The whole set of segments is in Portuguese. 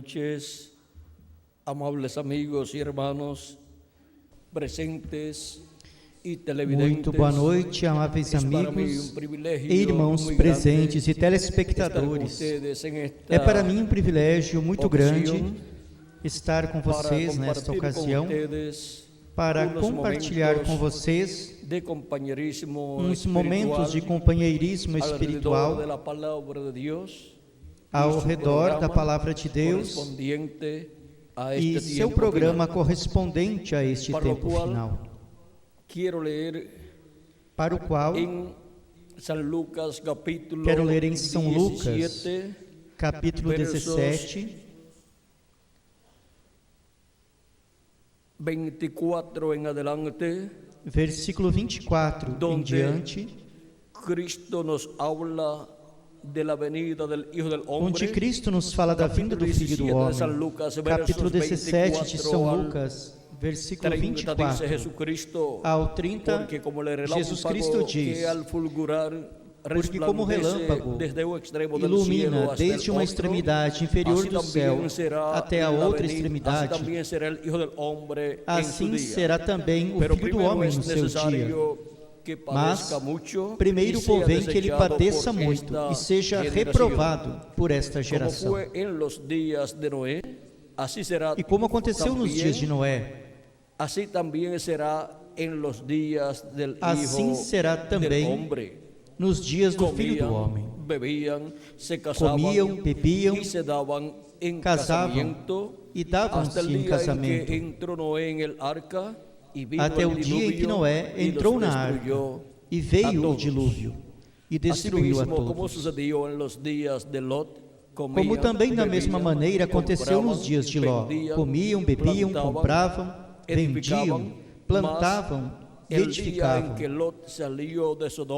noches, amables amigos y hermanos presentes e televidentes. Muito boa noite, amáveis amigos e irmãos presentes e telespectadores. É para mim um privilégio muito grande estar com vocês nesta ocasião para compartilhar com vocês uns momentos de companheirismo espiritual ao redor da Palavra de Deus e seu programa correspondente a este tempo final, para o qual quero ler em São Lucas, capítulo 17, 24 em adelante, versículo 24 em diante, Cristo nos habla de la venida del Hijo del Hombre, onde Cristo nos fala da vinda do Filho do Homem. Capítulo 17 de São Lucas, versículo 24 ao 30, Jesus Cristo diz: porque como relâmpago ilumina desde uma extremidade inferior do céu até a outra extremidade, assim será também o Filho do Homem no seu dia. Mas primeiro convém que ele padeça muito e seja reprovado por esta geração. E como aconteceu nos dias de Noé, assim será também nos dias do Filho do Homem. Comiam, bebiam, casavam e davam-se em casamento, até o dia em que Noé entrou na arca e veio o dilúvio e destruiu a todos. Como também da mesma maneira aconteceu nos dias de Ló: comiam, bebiam, compravam, vendiam, plantavam, edificavam.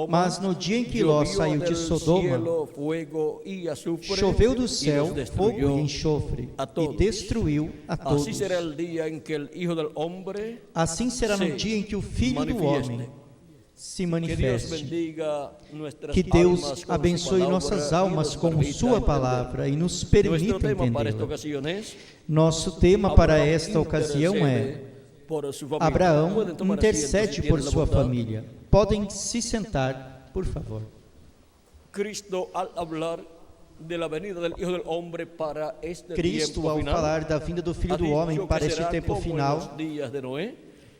Mas no dia em que Ló saiu de Sodoma, choveu do céu fogo e enxofre e destruiu a todos. Assim será no dia em que o Filho do Homem se manifeste. Que Deus abençoe nossas almas com sua palavra e nos permita entendê-la. Nosso tema para esta ocasião é: Abraão intercede por sua família. Podem se sentar, por favor. Cristo, ao falar da vinda do Filho do Homem para este tempo final,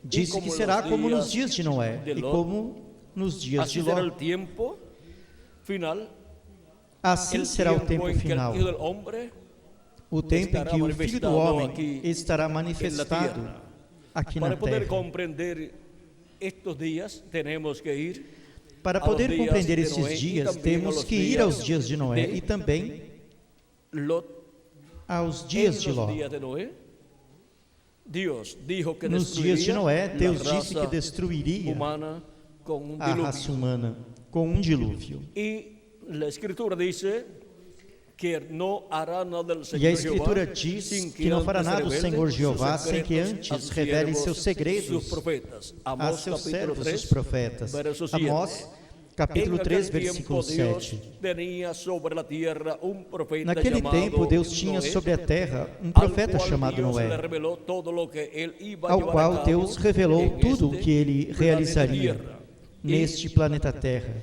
disse que será como nos dias de Noé e como nos dias de Ló. Assim será o tempo final, o tempo em que o Filho do Homem estará manifestado aqui na terra. Para poder compreender esses dias, temos que ir aos dias de Noé e também aos dias de Ló. Nos dias de Noé, Deus disse que destruiria a raça humana com um dilúvio. E a Escritura diz que não fará nada o Senhor Jeová sem que antes revele seus segredos a seus servos, os profetas. Amós, capítulo 3, versículo 7. Naquele tempo, Deus tinha sobre a terra um profeta chamado Noé, ao qual Deus revelou tudo o que ele realizaria neste planeta Terra.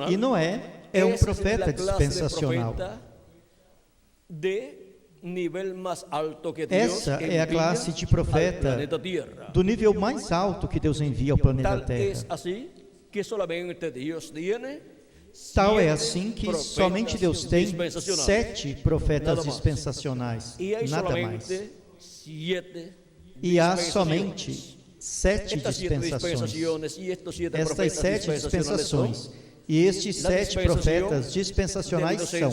E Noé é um profeta dispensacional. Essa é a classe de profeta do nível mais alto que Deus envia ao planeta Terra. Tal é assim que somente Deus tem 7 profetas dispensacionais, nada mais. E há somente 7 dispensações. Estas 7 dispensações e estes 7 profetas dispensacionais são: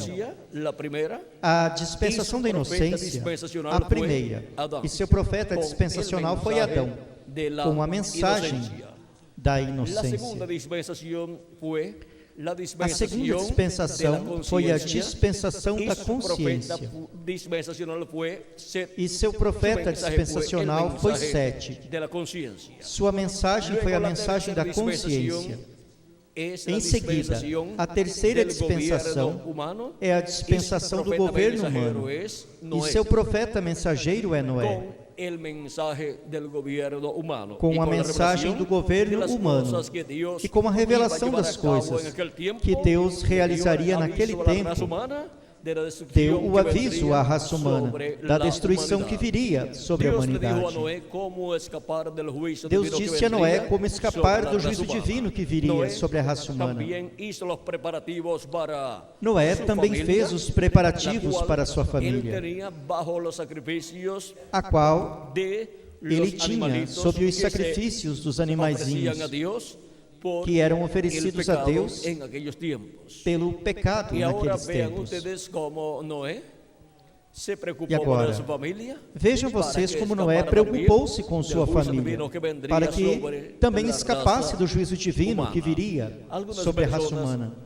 a dispensação da inocência, a primeira, e seu profeta dispensacional foi Adão, com a mensagem da inocência. A segunda dispensação foi a dispensação da consciência, e seu profeta dispensacional foi Sete. Sua mensagem foi a mensagem da consciência. Em seguida, a terceira dispensação é a dispensação do governo humano, e seu profeta mensageiro é Noé, com a mensagem do governo humano e com a revelação das coisas que Deus realizaria naquele tempo. Deu o aviso à raça humana da destruição que viria sobre a humanidade. Deus disse a Noé como escapar do juízo divino que viria sobre a raça humana. Noé também fez os preparativos para a sua família, a qual ele tinha sob os sacrifícios dos animaizinhos que eram oferecidos a Deus pelo pecado naqueles tempos. E agora, vejam vocês como Noé preocupou-se com sua família, para que também escapasse do juízo divino que viria sobre a raça humana.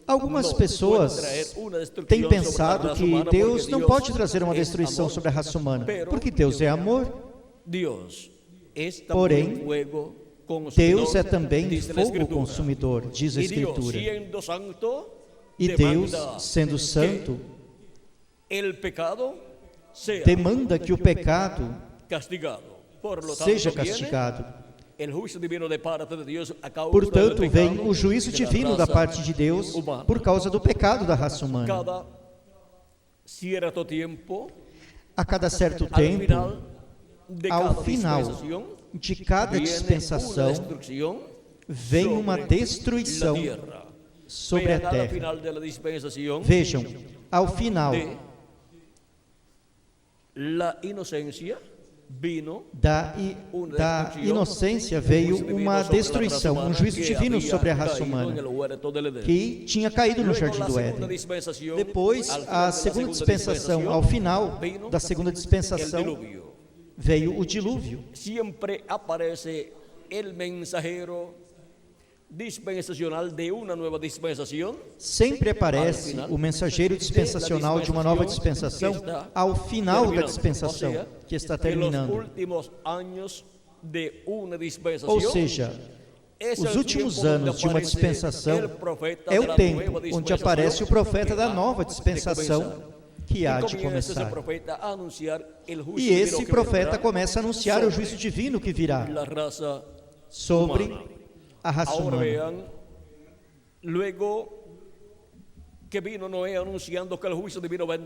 Algumas pessoas têm pensado que Deus não pode trazer uma destruição sobre a raça humana, porque Deus é amor. Porém, Deus é também fogo consumidor, diz a Escritura. E Deus, sendo santo, demanda que o pecado seja castigado. Portanto, vem o juízo divino da parte de Deus por causa do pecado da raça humana. A cada certo tempo, ao final de cada dispensação, vem uma destruição sobre a terra. Vejam, ao final da inocência veio uma destruição, um juízo divino sobre a raça humana que tinha caído no jardim do Éden. Depois, a segunda dispensação, ao final da segunda dispensação, veio o dilúvio. Sempre aparece el mensajero dispensacional de uma nova dispensação. Sempre aparece o mensageiro dispensacional de uma nova dispensação ao final da dispensação que está terminando. Ou seja, os últimos anos de uma dispensação é o tempo onde aparece o profeta da nova dispensação que há de começar. E esse profeta começa a anunciar o juízo divino que virá sobre a raça humana.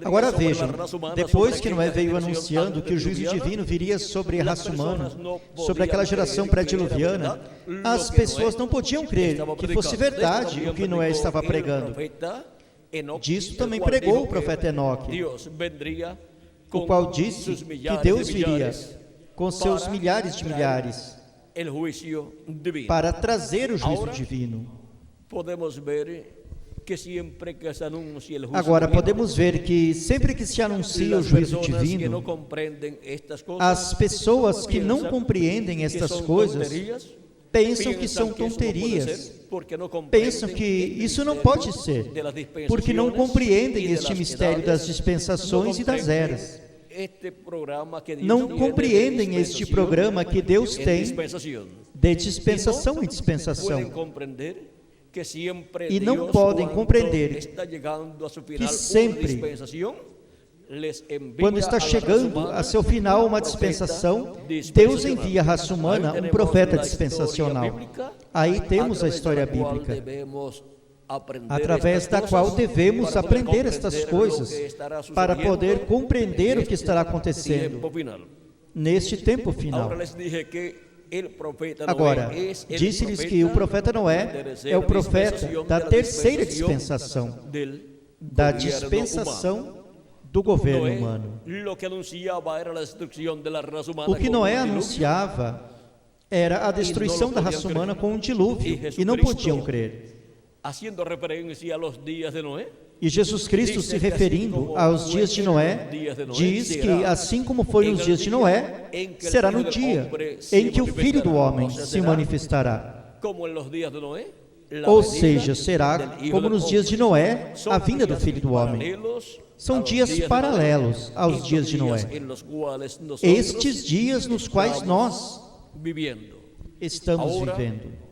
Agora vejam, depois que Noé veio anunciando que o juízo divino viria sobre a raça humana, sobre aquela geração pré-diluviana, as pessoas não podiam crer que fosse verdade o que Noé estava pregando. Disso também pregou o profeta Enoque, o qual disse que Deus viria com seus milhares de milhares para trazer o juízo divino. Agora, podemos ver que sempre que se anuncia o juízo divino, as pessoas que não compreendem estas coisas pensam que são tonterias, pensam que isso não pode ser, porque não compreendem este mistério das dispensações e das eras. Não compreendem este programa que Deus tem de dispensação em dispensação. E não podem compreender que sempre, quando está chegando a seu final uma dispensação, Deus envia à raça humana um profeta dispensacional. Aí temos a história bíblica, através da qual devemos aprender estas coisas para poder compreender o que estará acontecendo neste tempo final. Agora, disse-lhes que o profeta Noé é o profeta da terceira dispensação, da dispensação do governo humano. O que Noé anunciava era a destruição da raça humana com um dilúvio, e não podiam crer. E Jesus Cristo, se referindo aos dias de Noé, diz que assim como foi nos dias de Noé, será no dia em que o Filho do Homem se manifestará. Ou seja, será como nos dias de Noé, a vinda do Filho do Homem. São dias paralelos aos dias de Noé. Estes dias nos quais nós estamos vivendo.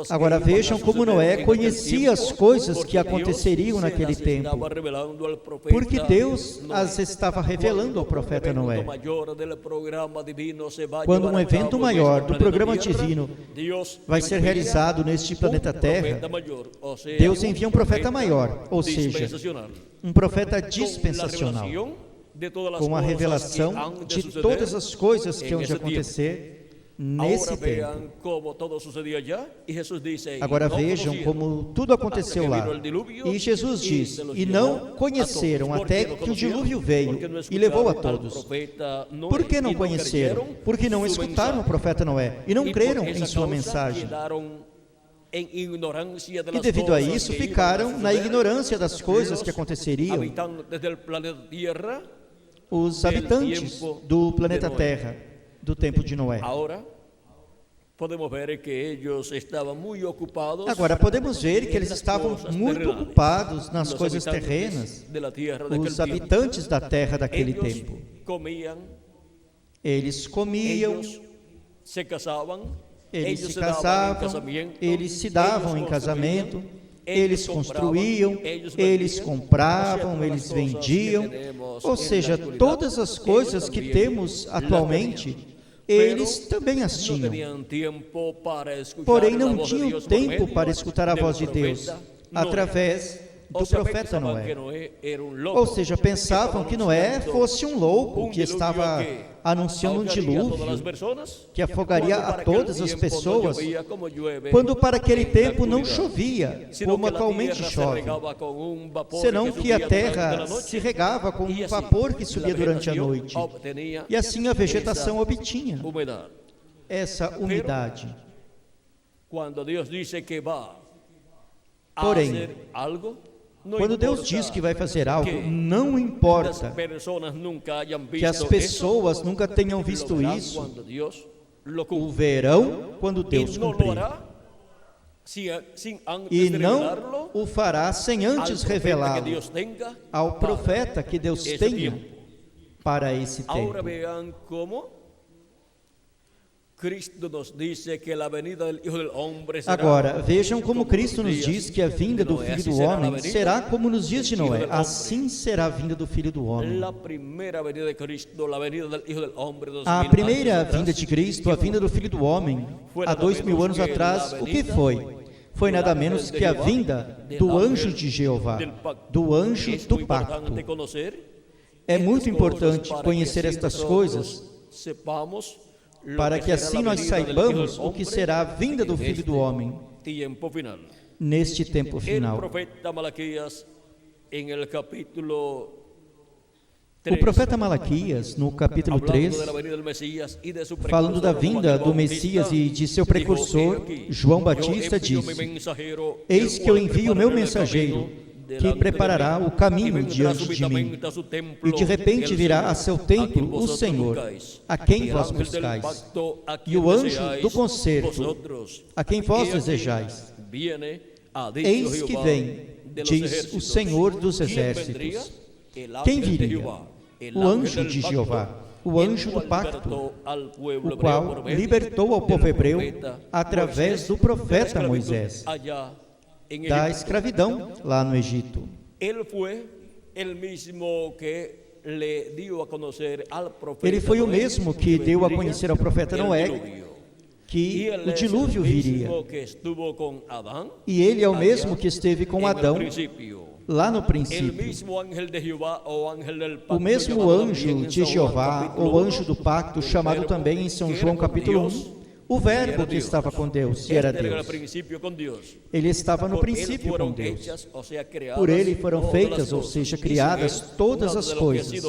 Agora vejam como Noé conhecia as coisas que aconteceriam naquele tempo, porque Deus as estava revelando ao profeta Noé. Quando um evento maior do programa divino vai ser realizado neste planeta Terra, Deus envia um profeta maior, ou seja, um profeta dispensacional, com a revelação de todas as coisas que hão de acontecer nesse tempo. Agora vejam como tudo aconteceu lá. E Jesus diz: e não conheceram até que o dilúvio veio e levou a todos. Por que não conheceram? Porque não escutaram o profeta Noé e não creram em sua mensagem. E devido a isso ficaram na ignorância das coisas que aconteceriam. Os habitantes do planeta Terra, do tempo de Noé. Agora podemos ver que eles estavam muito ocupados nas coisas terrenas, os habitantes da terra daquele tempo. Eles comiam, se casavam, eles se davam em casamento, eles construíam, eles compravam, eles vendiam, ou seja, todas as coisas que temos atualmente, eles também as tinham. Porém, não tinham tempo para escutar a voz de Deus através do profeta Noé. Ou seja, pensavam que Noé fosse um louco que estava anunciando um dilúvio que afogaria a todas as pessoas, quando para aquele tempo não chovia como atualmente chove, senão que a terra se regava com um vapor que subia durante a noite, e assim a vegetação obtinha essa umidade. Porém, quando Deus diz que vai fazer algo, não importa que as pessoas nunca tenham visto isso, o verão quando Deus cumprir. E não o fará sem antes revelá-lo ao profeta que Deus tenha para esse tempo. Agora, vejam como Cristo nos diz que a vinda do Filho do Homem será como nos dias de Noé. Assim será a vinda do Filho do Homem. A primeira vinda de Cristo, a vinda do Filho do Homem, há 2000 anos atrás, o que foi? Foi nada menos que a vinda do anjo de Jeová, do anjo do pacto. É muito importante conhecer estas coisas, para que assim nós saibamos o que será a vinda do Filho do Homem neste tempo final. O profeta Malaquias, no capítulo 3, falando da vinda do Messias e de seu precursor, João Batista, disse: eis que eu envio o meu mensageiro, que preparará o caminho diante de mim, e de repente virá a seu templo o Senhor, a quem vós buscais, e o anjo do concerto, a quem vós desejais. Eis que vem, diz o Senhor dos exércitos. Quem viria? O anjo de Jeová, o anjo do pacto, o qual libertou ao povo hebreu através do profeta Moisés da escravidão lá no Egito. Ele foi o mesmo que deu a conhecer ao profeta Noé que o dilúvio viria. E ele é o mesmo que esteve com Adão lá no princípio. O mesmo anjo de Jeová, ou anjo do pacto, chamado também em São João capítulo 1, o verbo que estava com Deus, e era Deus. Ele estava no princípio com Deus. Por ele foram feitas, ou seja, criadas todas as coisas.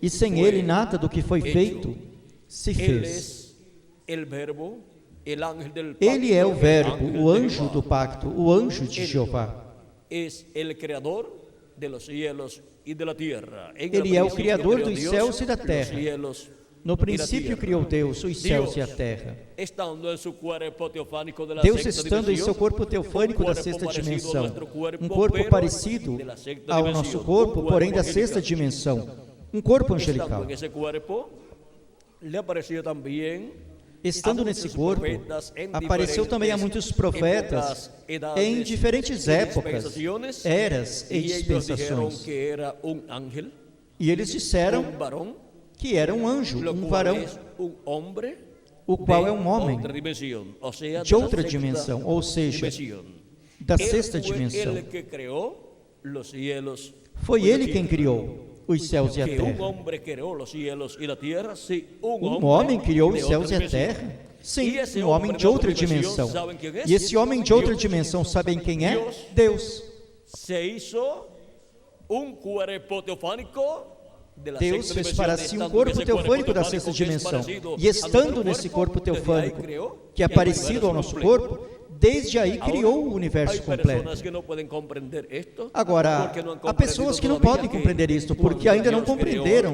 E sem ele nada do que foi feito se fez. Ele é o verbo, o anjo do pacto, o anjo de Jeová. Ele é o Criador dos céus e da terra. No princípio criou Deus os céus e a terra. Deus estando em seu corpo teofânico da sexta dimensão, um corpo parecido ao nosso corpo, porém da sexta dimensão, um corpo angelical. Estando nesse corpo, apareceu também a muitos profetas em diferentes épocas, eras e dispensações. E eles disseram que era um anjo, um varão, o qual é um homem de outra dimensão, ou seja, da sexta dimensão. Foi ele quem criou os céus e a terra. Um homem criou os céus e a terra? Sim, um homem de outra dimensão. E esse homem de outra dimensão, sabem quem é? Deus. Deus fez para si um corpo teofânico da sexta dimensão. E estando nesse corpo teofânico, que é parecido ao nosso corpo, desde aí criou o universo completo. Agora, há pessoas que não podem compreender isto, porque ainda não compreenderam.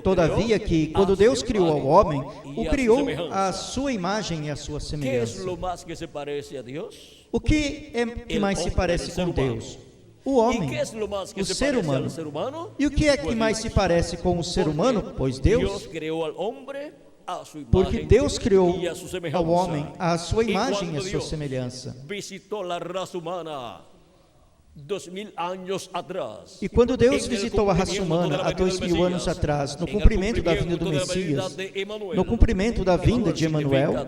Todavia que, quando Deus criou ao homem, o criou à sua imagem e à sua semelhança. O que é que mais se parece com Deus? O homem, o ser humano. E o que é que mais se parece com o ser humano? Pois Deus, porque Deus criou ao homem à sua imagem e à sua semelhança. E quando Deus visitou a raça humana há 2000 anos atrás, no cumprimento da vinda do Messias, no cumprimento da vinda de Emanuel,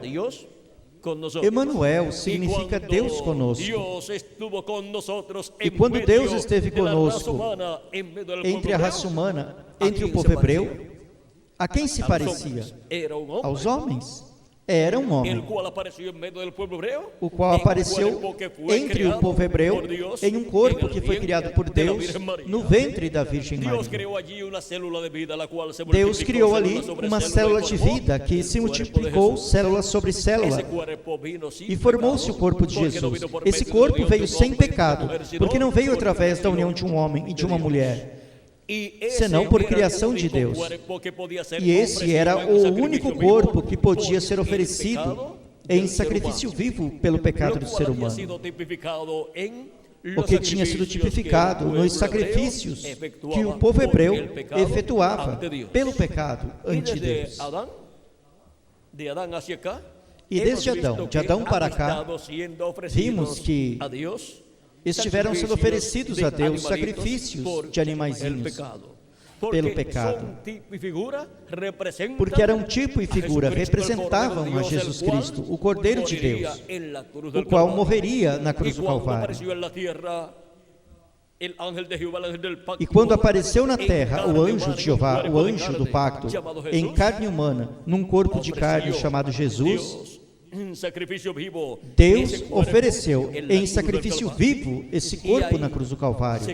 Emanuel significa Deus conosco. E quando Deus esteve conosco entre a raça humana, entre o povo hebreu, a quem se parecia? Aos homens. Era um homem, o qual apareceu entre o povo hebreu em um corpo que foi criado por Deus no ventre da Virgem Maria. Deus criou ali uma célula de vida que se multiplicou célula sobre célula e formou-se o corpo de Jesus. Esse corpo veio sem pecado, porque não veio através da união de um homem e de uma mulher, senão por criação de Deus. E esse era o único corpo que podia ser oferecido em sacrifício vivo pelo pecado do ser humano, o que tinha sido tipificado nos sacrifícios que o povo hebreu efetuava pelo pecado ante Deus. E desde Adão, de Adão para cá, vimos que estiveram sendo oferecidos a Deus sacrifícios de animaizinhos pelo pecado, porque era um tipo e figura, representavam a Jesus Cristo, o Cordeiro de Deus, o qual morreria na cruz do Calvário. E quando apareceu na terra o anjo de Jeová, o anjo do pacto, em carne humana, num corpo de carne chamado Jesus, Deus ofereceu em sacrifício vivo esse corpo na cruz do Calvário.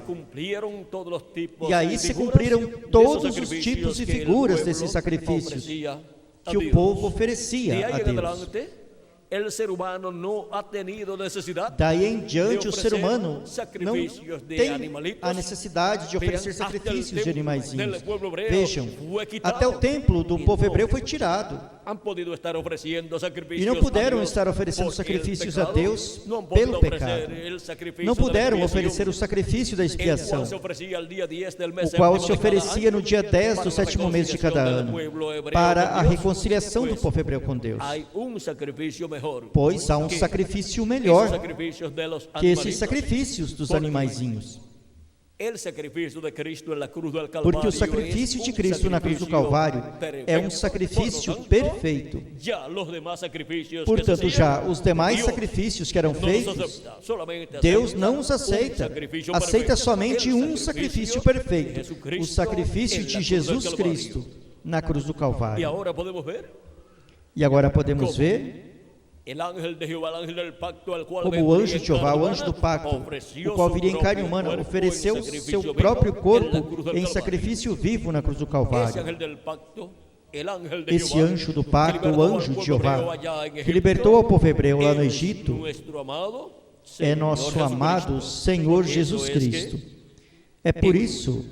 E aí se cumpriram todos os tipos e figuras desses sacrifícios que o povo oferecia a Deus. Daí em diante o ser humano não tem a necessidade de oferecer sacrifícios de animaizinhos. Vejam, até o templo do povo hebreu foi tirado. E não puderam estar oferecendo sacrifícios a Deus pelo pecado. Não puderam oferecer o sacrifício da expiação, o qual se oferecia no dia 10 do 7º mês de cada ano, para a reconciliação do povo hebreu com Deus. Pois há um sacrifício melhor que esses sacrifícios dos animaizinhos. Porque o sacrifício de Cristo na cruz do Calvário é um sacrifício perfeito. Portanto, já os demais sacrifícios que eram feitos, Deus não os aceita. Aceita somente um sacrifício perfeito, o sacrifício de Jesus Cristo na cruz do Calvário. E agora podemos ver como o anjo de Jeová, o anjo do pacto, o qual viria em carne humana, ofereceu seu próprio corpo em sacrifício vivo na cruz do Calvário. Esse anjo do pacto, o anjo de Jeová, que libertou o povo hebreu lá no Egito, é nosso amado Senhor Jesus Cristo. É por isso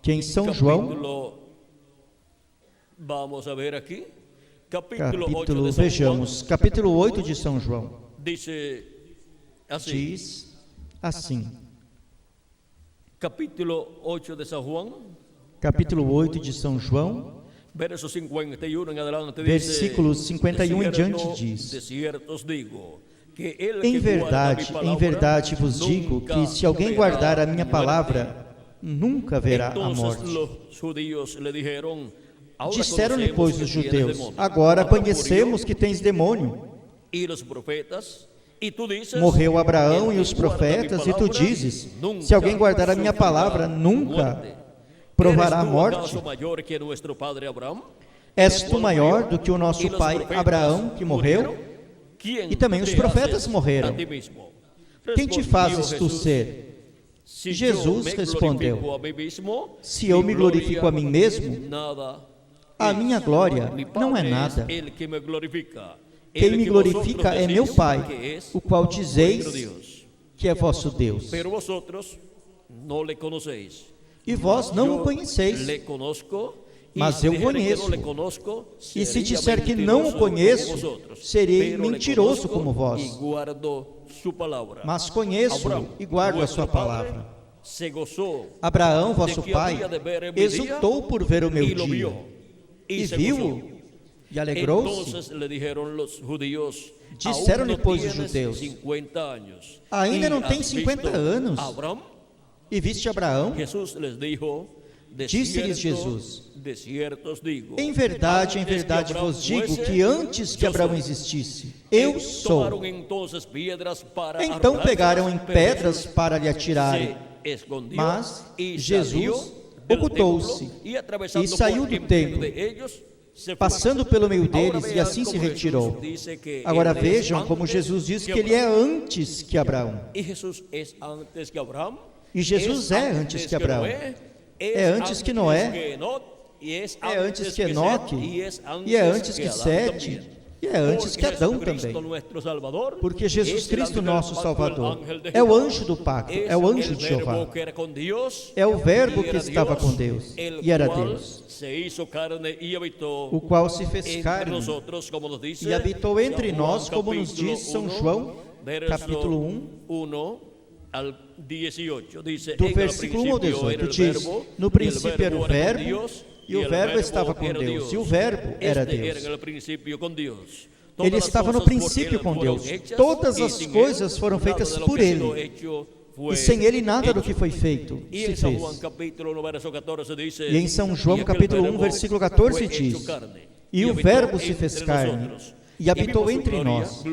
que em São João, vejamos, capítulo 8 de São João, diz assim, capítulo 8 de São João, capítulo 8 de São João, versículos 51 em diante diz: em verdade vos digo que se alguém guardar a minha palavra, nunca verá a morte. Disseram-lhe, pois, os judeus: agora conhecemos que tens demônio. Morreu Abraão e os profetas, e tu dizes: se alguém guardar a minha palavra, nunca provará a morte. És tu maior do que o nosso pai Abraão, que morreu? E também os profetas morreram. Quem te fazes tu ser? Jesus respondeu: se eu me glorifico a mim mesmo, a minha glória não é nada. Quem me glorifica é meu Pai, o qual dizeis que é vosso Deus. E vós não o conheceis, mas eu o conheço. E se disser que não o conheço, serei mentiroso como vós. Mas conheço-o e guardo a sua palavra. Abraão, vosso pai, exultou por ver o meu dia, e viu-o, e alegrou-se. Disseram-lhe, pois, os judeus: ainda não tem 50 anos, e viste Abraão? Disse-lhes Jesus: em verdade vos digo que antes que Abraão existisse, eu sou. Então pegaram em pedras para lhe atirarem, mas Jesus ocultou-se e saiu do templo, passando pelo meio deles, e assim se retirou. Agora vejam como Jesus diz que ele é antes que Abraão. E Jesus é antes que Abraão. É antes que Noé, é antes que Enoque, e é antes que Sete, e é antes que Adão também. Porque Jesus Cristo, nosso Salvador, é o anjo do pacto, é o anjo de Jeová. É o verbo que estava com Deus, e era Deus, o qual se fez carne, e habitou entre nós, como nos diz São João, capítulo 1, do versículo 1 ao 18, diz: no princípio era o verbo, e o verbo estava com Deus, e o verbo era Deus. Ele estava no princípio com Deus. Todas as coisas foram feitas por Ele, e sem Ele nada do que foi feito se fez. E em São João capítulo 1, versículo 14 diz: e o verbo se fez carne, e habitou entre nós,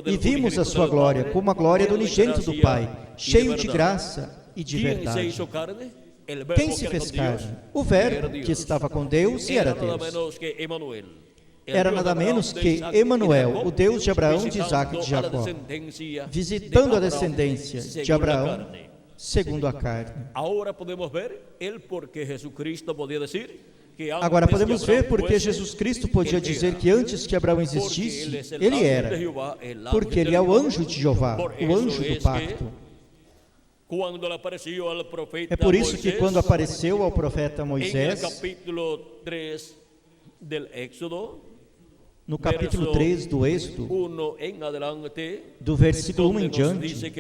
e vimos a sua glória, como a glória do unigênito do Pai, cheio de graça e de verdade. Quem se fez carne? O verbo que estava com Deus e era Deus. Era nada menos que Emanuel, o Deus de Abraão, de Isaac e de Jacó, visitando a descendência de Abraão segundo a carne. Agora podemos ver porque Jesus Cristo podia dizer que antes que Abraão existisse, ele era, porque ele é o anjo de Jeová, o anjo do pacto. É por isso que quando apareceu ao profeta Moisés, no capítulo 3 do Êxodo, do versículo 1 em diante,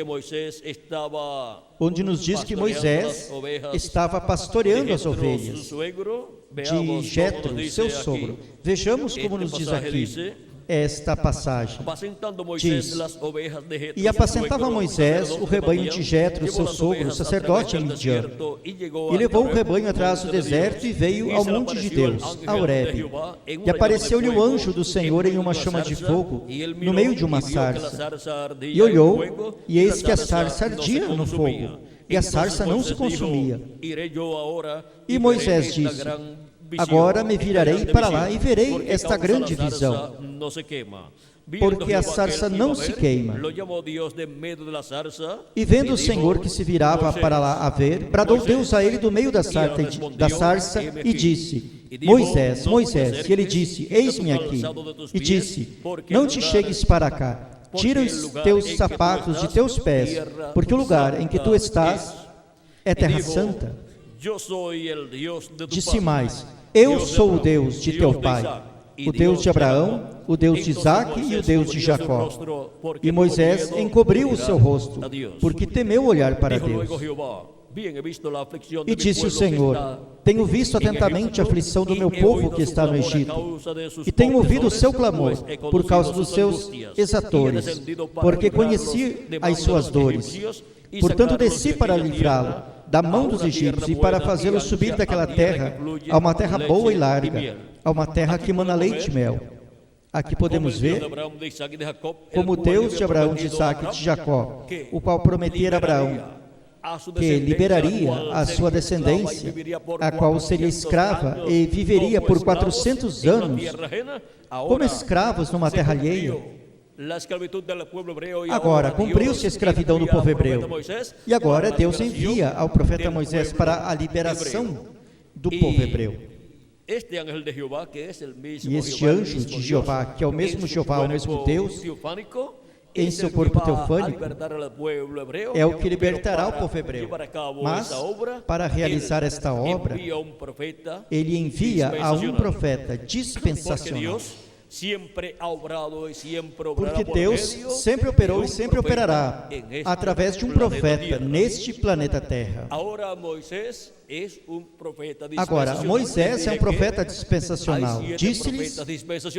onde nos diz que Moisés estava pastoreando as ovelhas de Jetro, seu sogro. Vejamos como nos diz aqui esta passagem. Diz: e apacentava Moisés o rebanho de Jetro, seu sogro, sacerdote em Midian, e levou o rebanho atrás do deserto e veio ao monte de Deus, a Horebe. E apareceu-lhe o anjo do Senhor em uma chama de fogo, no meio de uma sarça. E olhou, e eis que a sarça ardia no fogo, e a sarça não se consumia. E Moisés disse: agora me virarei para lá e verei esta grande visão, porque a sarça não se queima. E vendo o Senhor que se virava para lá a ver, bradou Deus a ele do meio da sarça e disse: Moisés, Moisés. E ele disse: eis-me aqui. E disse: não te chegues para cá, tira os teus sapatos de teus pés, porque o lugar em que tu estás é terra santa. Disse mais: eu sou o Deus de teu pai, o Deus de Abraão, o Deus de Isaac e o Deus de Jacó. E Moisés encobriu o seu rosto, porque temeu olhar para Deus. E disse o Senhor: tenho visto atentamente a aflição do meu povo que está no Egito, e tenho ouvido o seu clamor por causa dos seus exatores, porque conheci as suas dores. Portanto, desci para livrá-lo da mão dos egípcios e para fazê-lo subir daquela terra a uma terra boa e larga, a uma terra que mana leite e mel. Aqui podemos ver como o Deus de Abraão, de Isaque e de Jacó, o qual prometera a Abraão que liberaria a sua descendência, a qual seria escrava e viveria por 400 anos como escravos numa terra alheia. Agora, cumpriu-se a escravidão do povo hebreu. E agora Deus envia ao profeta Moisés para a liberação do povo hebreu. E este anjo de Jeová, que é o mesmo Jeová, o mesmo Deus, em seu corpo teofânico, é o que libertará o povo hebreu. Mas, para realizar esta obra, ele envia a um profeta dispensacional. Porque Deus sempre operou e sempre operará através de um profeta neste planeta Terra. Agora, Moisés é um profeta dispensacional. Disse-lhes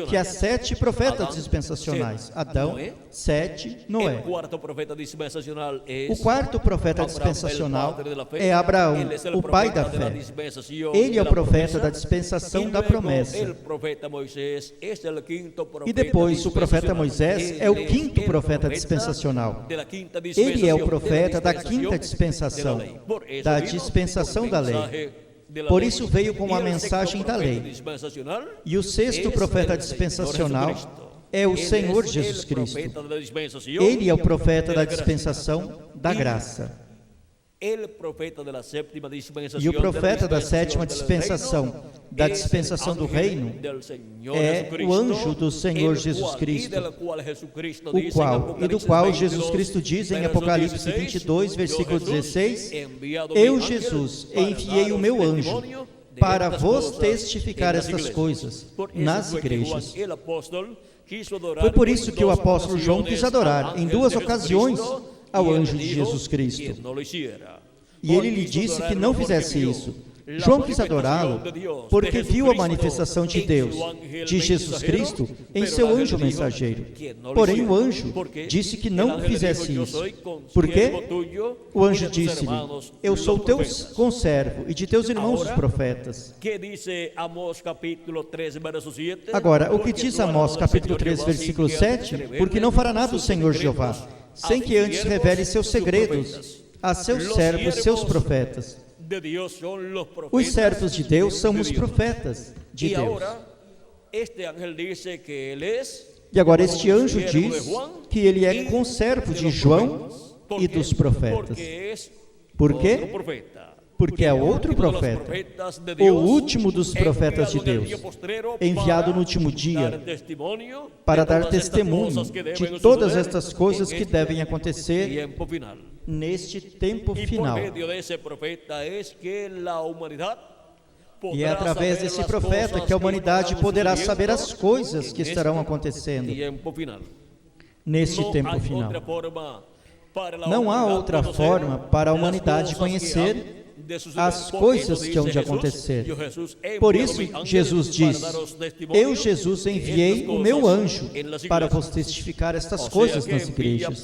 que há 7 profetas dispensacionais: Adão, Sete, Noé. O quarto profeta dispensacional é Abraão, o pai da fé. Ele é o profeta da dispensação da promessa. E depois o profeta Moisés é o 5º profeta dispensacional. Ele é o profeta da 5ª dispensação, da dispensação da lei. Por isso veio com a mensagem da lei. E o 6º profeta dispensacional é o Senhor Jesus Cristo. Ele é o profeta da dispensação da graça. E o profeta da 7ª dispensação, da dispensação do reino, é o anjo do Senhor Jesus Cristo, do qual Jesus Cristo diz em Apocalipse 22, versículo 16: eu, Jesus, enviei o meu anjo para vos testificar estas coisas nas igrejas. Foi por isso que o apóstolo João quis adorar em 2 ocasiões ao anjo de Jesus Cristo. E ele lhe disse que não fizesse isso. João quis adorá-lo porque viu a manifestação de Deus, de Jesus Cristo, em seu anjo mensageiro. Porém, o anjo disse que não fizesse isso. Por quê? O anjo disse-lhe: eu sou teu conservo e de teus irmãos os profetas. Agora, o que diz Amós capítulo 3, versículo 7? Porque não fará nada o Senhor Jeová, sem que antes revele seus segredos a seus servos, seus profetas. Os servos de Deus são os profetas de Deus. E agora este anjo diz que ele é conservo de João e dos profetas. Por quê? Porque é outro profeta, o último dos profetas de Deus, enviado no último dia para dar testemunho de todas estas coisas que devem acontecer neste tempo final. E é através desse profeta que a humanidade poderá saber as coisas que estarão acontecendo neste tempo final. Não há outra forma para a humanidade conhecer as coisas que hão de acontecer. Por isso, Jesus diz: eu, Jesus, enviei o meu anjo para vos testificar estas coisas nas igrejas.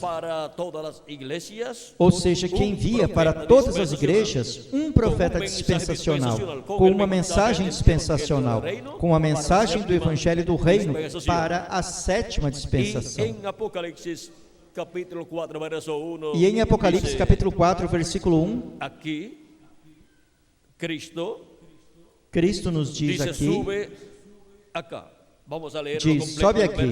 Ou seja, que envia para todas as igrejas um profeta dispensacional, com uma mensagem dispensacional, com a mensagem do Evangelho do Reino para a 7ª dispensação. E em Apocalipse capítulo 4, versículo 1, Cristo nos diz aqui, sobe aqui.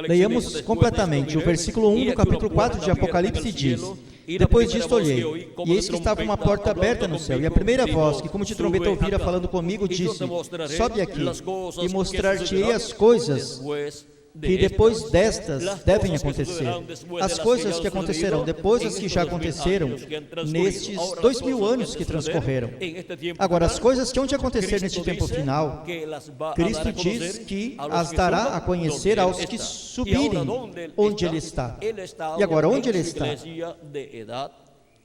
Leiamos completamente. O versículo 1 do capítulo 4 de Apocalipse diz: depois disto olhei, e eis que estava uma porta aberta no céu, e a primeira voz, que como de trombeta ouvira falando comigo, disse: sobe aqui, e mostrar-te-ei as coisas que depois destas devem acontecer. As coisas que acontecerão depois das que já aconteceram nestes 2000 anos que transcorreram. Agora, as coisas que hão de acontecer neste tempo final, Cristo diz que as dará a conhecer aos que subirem onde Ele está. E agora, onde Ele está?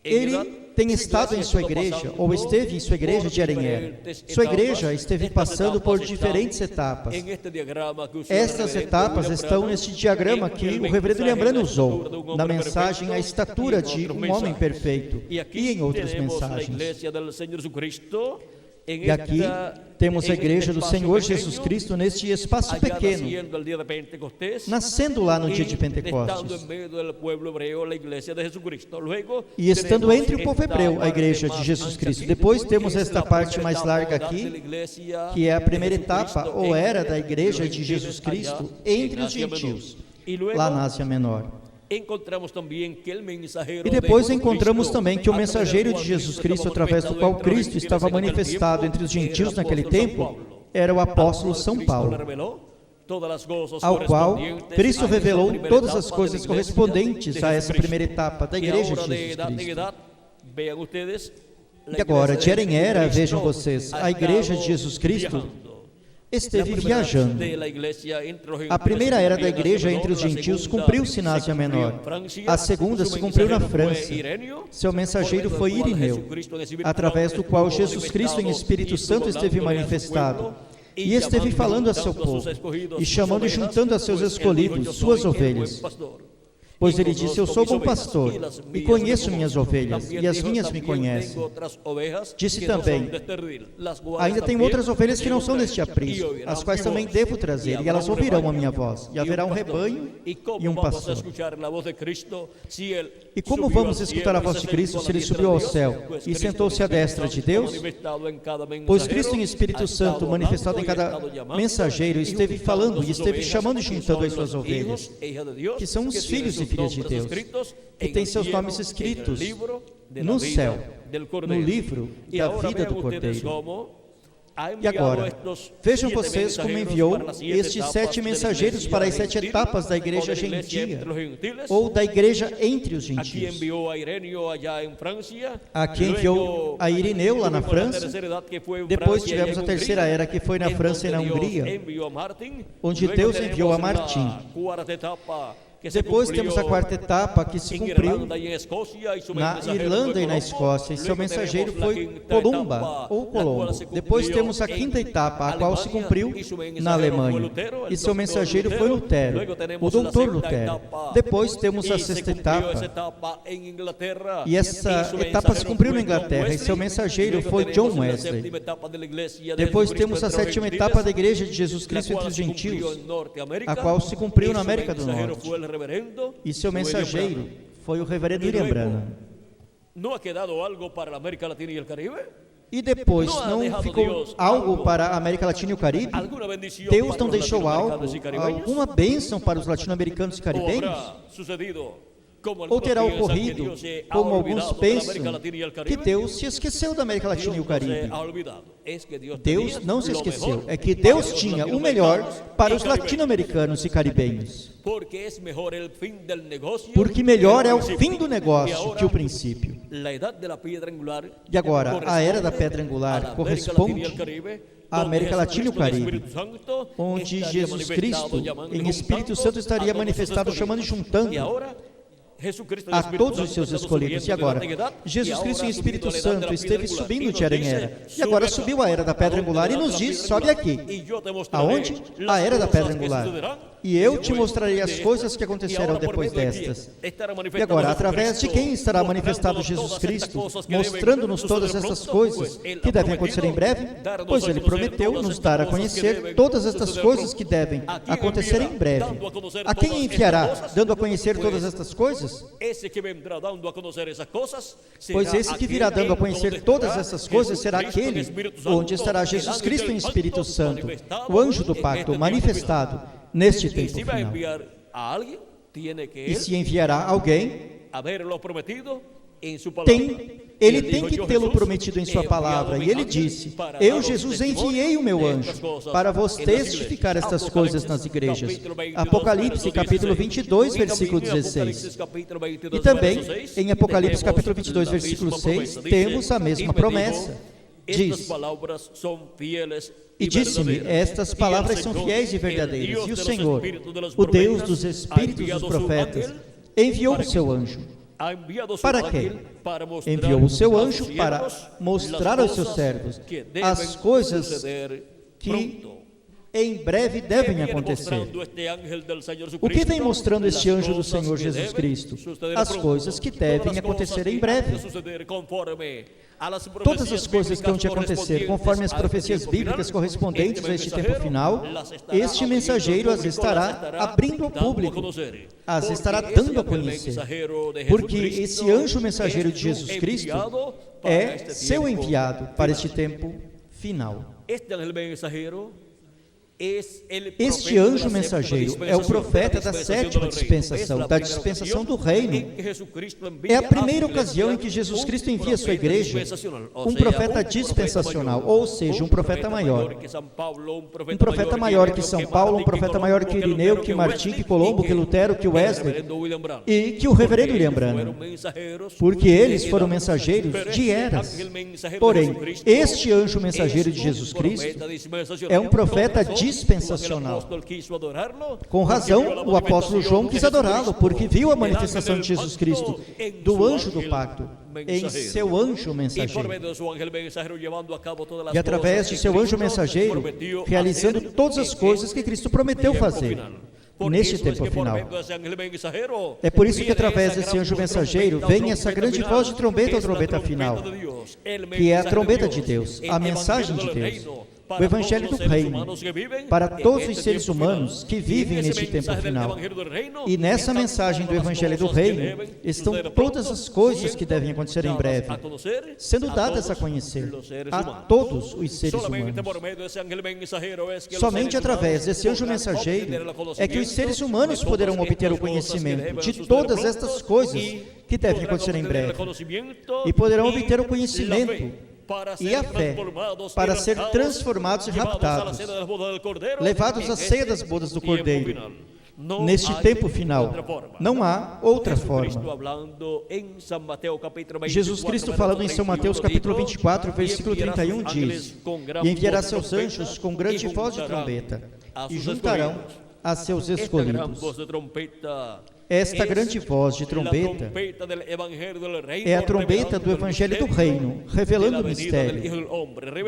Ele tem estado em sua igreja, ou esteve em sua igreja de Arenheira. Sua igreja esteve passando por diferentes etapas. Estas etapas estão neste diagrama que o reverendo William Branham usou, na mensagem A Estatura de um Homem Perfeito, e em outras mensagens. E aqui temos a igreja do Senhor Jesus Cristo neste espaço pequeno, nascendo lá no dia de Pentecostes, e estando entre o povo hebreu, a igreja de Jesus Cristo. Depois temos esta parte mais larga aqui, que é a primeira etapa, ou era da igreja de Jesus Cristo, entre os gentios, lá na Ásia Menor. E depois encontramos também que o mensageiro de Jesus Cristo, através do qual Cristo estava manifestado entre os gentios naquele tempo, era o apóstolo São Paulo, ao qual Cristo revelou todas as coisas correspondentes a essa primeira etapa da igreja de Jesus Cristo. E agora, de Arenheira, vejam vocês, a igreja de Jesus Cristo esteve viajando. A primeira era da igreja entre os gentios cumpriu-se na Ásia Menor. A segunda se cumpriu na França. Seu mensageiro foi Irineu, através do qual Jesus Cristo em Espírito Santo esteve manifestado. E esteve falando a seu povo, e chamando e juntando a seus escolhidos, suas ovelhas. Pois ele disse: eu sou bom pastor, e conheço minhas ovelhas, e as minhas me conhecem. Disse também: ainda tenho outras ovelhas que não são deste aprisco, as quais também devo trazer, e elas ouvirão a minha voz, e haverá um rebanho e um pastor. E como vamos escutar a voz de Cristo se ele subiu ao céu e sentou-se à destra de Deus? Pois Cristo em Espírito Santo, manifestado em cada mensageiro, esteve falando e esteve chamando e juntando as suas ovelhas, que são os filhos e filhas de Deus, que têm seus nomes escritos no céu, no livro da vida do Cordeiro. E agora, vejam vocês como enviou estes 7 mensageiros para as 7 etapas da igreja gentia, ou da igreja entre os gentios. Aqui enviou a Irineu lá na França. Depois tivemos a terceira era, que foi na França e na Hungria, onde Deus enviou a Martim. Depois temos a quarta etapa, que se cumpriu na Irlanda e na Escócia, e seu mensageiro foi Columba, ou Colombo. Depois temos a quinta etapa, a qual se cumpriu na Alemanha, e seu mensageiro foi Lutero, o doutor Lutero. Depois temos a sexta etapa, e essa etapa se cumpriu na Inglaterra, e seu mensageiro foi John Wesley. Depois temos a sétima etapa da igreja de Jesus Cristo entre os gentios, a qual se cumpriu na América do Norte, e seu mensageiro foi o reverendo William Branham. E depois não ficou algo para a América Latina e o Caribe? Deus não deixou algo, alguma bênção para os latino-americanos e caribenhos? Ou terá ocorrido, como alguns pensam, que Deus se esqueceu da América Latina e o Caribe? Deus não se esqueceu, é que Deus tinha o melhor para os latino-americanos e caribenhos. Porque melhor é o fim do negócio que o princípio. E agora, a era da pedra angular corresponde à América Latina e o Caribe, onde Jesus Cristo, em Espírito Santo, estaria manifestado, chamando e juntando a todos os seus escolhidos. E agora, Jesus Cristo em Espírito Santo esteve subindo de Arenheira, e agora subiu a era da pedra angular e nos diz: sobe aqui. Aonde? A era da pedra angular. E eu te mostrarei as coisas que acontecerão depois destas. E agora, através de quem estará manifestado Jesus Cristo, mostrando-nos todas estas coisas que devem acontecer em breve? Pois ele prometeu nos dar a conhecer todas estas coisas que devem acontecer em breve. A quem enviará, dando a conhecer todas estas coisas? Pois esse que virá dando a conhecer todas essas coisas será aquele onde estará Jesus Cristo em Espírito Santo, o anjo do pacto manifestado neste tempo final. E se enviará alguém, ele tem que tê-lo prometido em sua palavra. E ele disse: eu, Jesus, enviei o meu anjo para vos testificar estas coisas nas igrejas. Apocalipse capítulo 22, versículo 16. E também em Apocalipse capítulo 22, versículo 6, temos a mesma promessa. Diz: e disse-me, estas palavras são fiéis e verdadeiras, e o Senhor, o Deus dos espíritos dos profetas, enviou o seu anjo, Para quê? Enviou o seu anjo para mostrar aos seus servos as coisas que em breve devem acontecer. O que vem mostrando este anjo do Senhor Jesus Cristo? As coisas que devem acontecer em breve. Todas as coisas que vão te acontecer, conforme as profecias bíblicas correspondentes a este tempo final, este mensageiro as estará abrindo ao público, as estará dando a conhecer, porque esse anjo mensageiro de Jesus Cristo é seu enviado para este tempo final. Este anjo mensageiro é o profeta da sétima dispensação, da dispensação do reino. É a primeira ocasião em que Jesus Cristo envia a sua igreja um profeta dispensacional, ou seja, um profeta maior. Um profeta maior que São Paulo, um profeta maior que Irineu, que Martim, que Colombo, que Lutero, que Wesley e que o reverendo William Branham, porque eles foram mensageiros de eras. Porém, este anjo mensageiro de Jesus Cristo é um profeta dispensacional. Com razão, o apóstolo João quis adorá-lo, porque viu a manifestação de Jesus Cristo, do anjo do pacto, em seu anjo mensageiro. E através de seu anjo mensageiro, realizando todas as coisas que Cristo prometeu fazer neste tempo final. É por isso que através desse anjo mensageiro vem essa grande voz de trombeta ou trombeta final, que é a trombeta de Deus, a mensagem de Deus, o Evangelho do Reino, para todos os seres humanos que vivem neste tempo final. E nessa mensagem do Evangelho do Reino estão todas as coisas que devem acontecer em breve, sendo dadas a conhecer a todos os seres humanos. Somente através desse anjo mensageiro é que os seres humanos poderão obter o conhecimento de todas estas coisas que devem acontecer em breve, e poderão obter o conhecimento e a fé para ser transformados e raptados, levados à ceia das bodas do Cordeiro. Neste tempo final, não há outra forma. Jesus Cristo, falando em São Mateus capítulo 24, versículo 31, diz: e enviará seus anjos com grande voz de trombeta, e juntarão a seus escolhidos. Esta grande voz de trombeta é a trombeta do Evangelho do Reino, revelando o mistério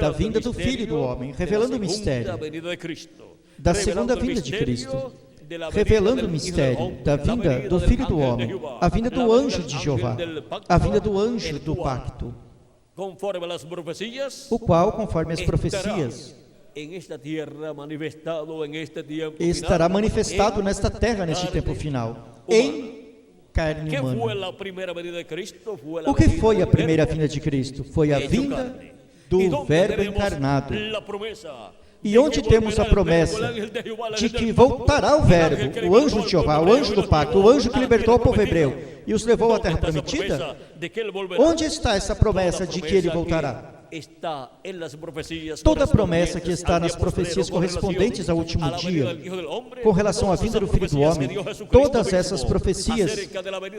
da vinda do Filho do Homem, revelando o mistério da segunda vinda de Cristo, revelando o mistério da vinda do Filho do Homem, a vinda do anjo de Jeová, a vinda do anjo do pacto, o qual, conforme as profecias, estará manifestado nesta terra, neste tempo final, em carne humana. O que foi a primeira vinda de Cristo? Foi a vinda do Verbo encarnado. E onde temos a promessa de que voltará o Verbo, o anjo de Jeová, o anjo do pacto, o anjo que libertou o povo hebreu e os levou à terra prometida? Onde está essa promessa de que ele voltará? Toda a promessa que está nas profecias correspondentes ao último dia, com relação à vinda do Filho do Homem, todas essas profecias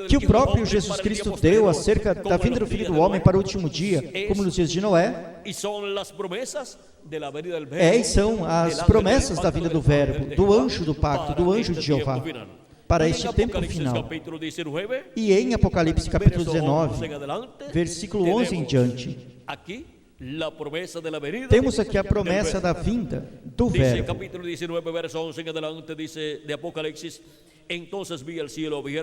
que o próprio Jesus Cristo deu acerca da vinda do Filho do Homem para o último dia, como nos dias de Noé, e são as promessas da vinda do Verbo, do anjo do pacto, do anjo de Jeová, para este tempo final. E em Apocalipse capítulo 19, versículo 11 em diante, temos aqui a promessa da vinda do Verbo.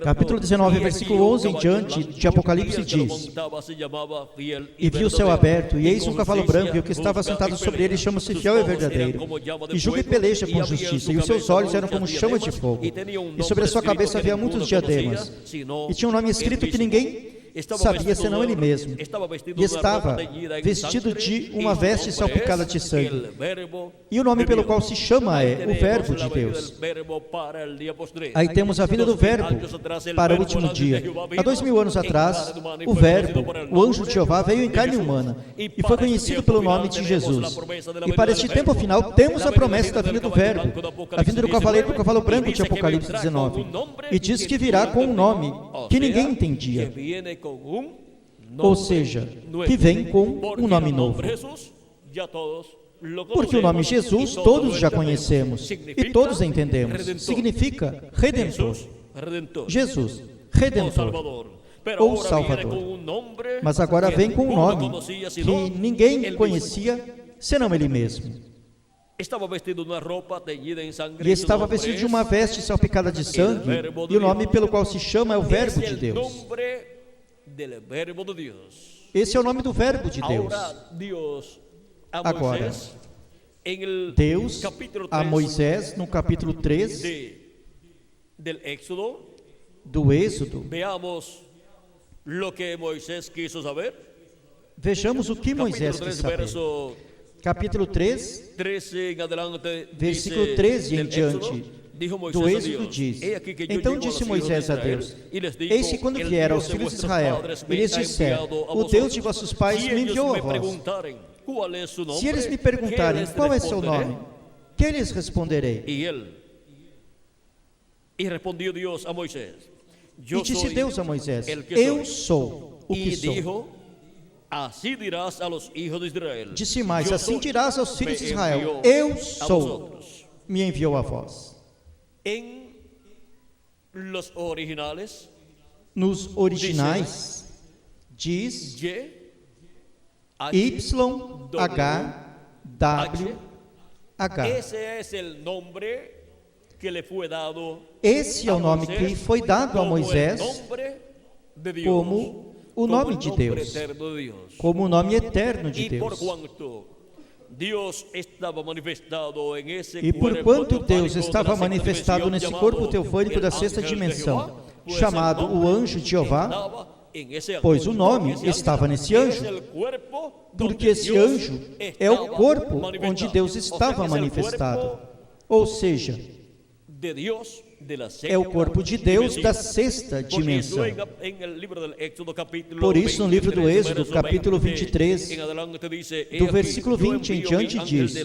Capítulo 19, versículo 11 em diante de Apocalipse diz: e vi o céu aberto, e eis um cavalo branco, e o que estava sentado sobre ele chama-se Fiel e Verdadeiro, e julga e peleja com justiça, e os seus olhos eram como chama de fogo, e sobre a sua cabeça havia muitos diademas, e tinha um nome escrito que ninguém sabia senão ele mesmo, e estava vestido de uma veste salpicada de sangue, e o nome pelo qual se chama é o Verbo de Deus. Aí temos a vinda do Verbo para o último dia. Há 2000 anos atrás, o Verbo, o anjo de Jeová, veio em carne humana e foi conhecido pelo nome de Jesus. E para este tempo final, temos a promessa da vinda do Verbo, a vinda do cavaleiro do cavalo branco de Apocalipse 19, e diz que virá com um nome que ninguém entendia, ou seja, que vem com um nome novo. Porque o nome Jesus todos já conhecemos e todos entendemos. Significa Redentor. Jesus, Redentor. ou Salvador. Mas agora vem com um nome que ninguém conhecia, senão ele mesmo. E estava vestido de uma veste salpicada de sangue, e o nome pelo qual se chama é o Verbo de Deus. Esse é o nome do Verbo de Deus. Agora, Deus a Moisés, no capítulo 3 do Êxodo, vejamos o que Moisés quis saber. Capítulo 3, versículo 13 em diante do Êxodo diz: Então disse Moisés a Deus: Eis que quando vier aos filhos de Israel, e lhes disser: O Deus de vossos pais me enviou a vós. Se eles me perguntarem qual é seu nome, que lhes responderei? E disse Deus a Moisés: Eu sou o que sou. Disse mais: Assim dirás aos filhos de Israel: Eu sou, me enviou a vós. Nos originais diz YHWH. Esse é o nome que foi dado a Moisés como o nome de Deus, como o nome eterno de Deus. E porquanto Deus estava manifestado nesse corpo teofânico da sexta dimensão, chamado o anjo de Jeová, pois o nome estava nesse anjo, porque esse anjo é o corpo onde Deus estava manifestado, ou seja, é o corpo de Deus da sexta dimensão. Por isso, no livro do Êxodo, capítulo 23, do versículo 20 em diante, diz: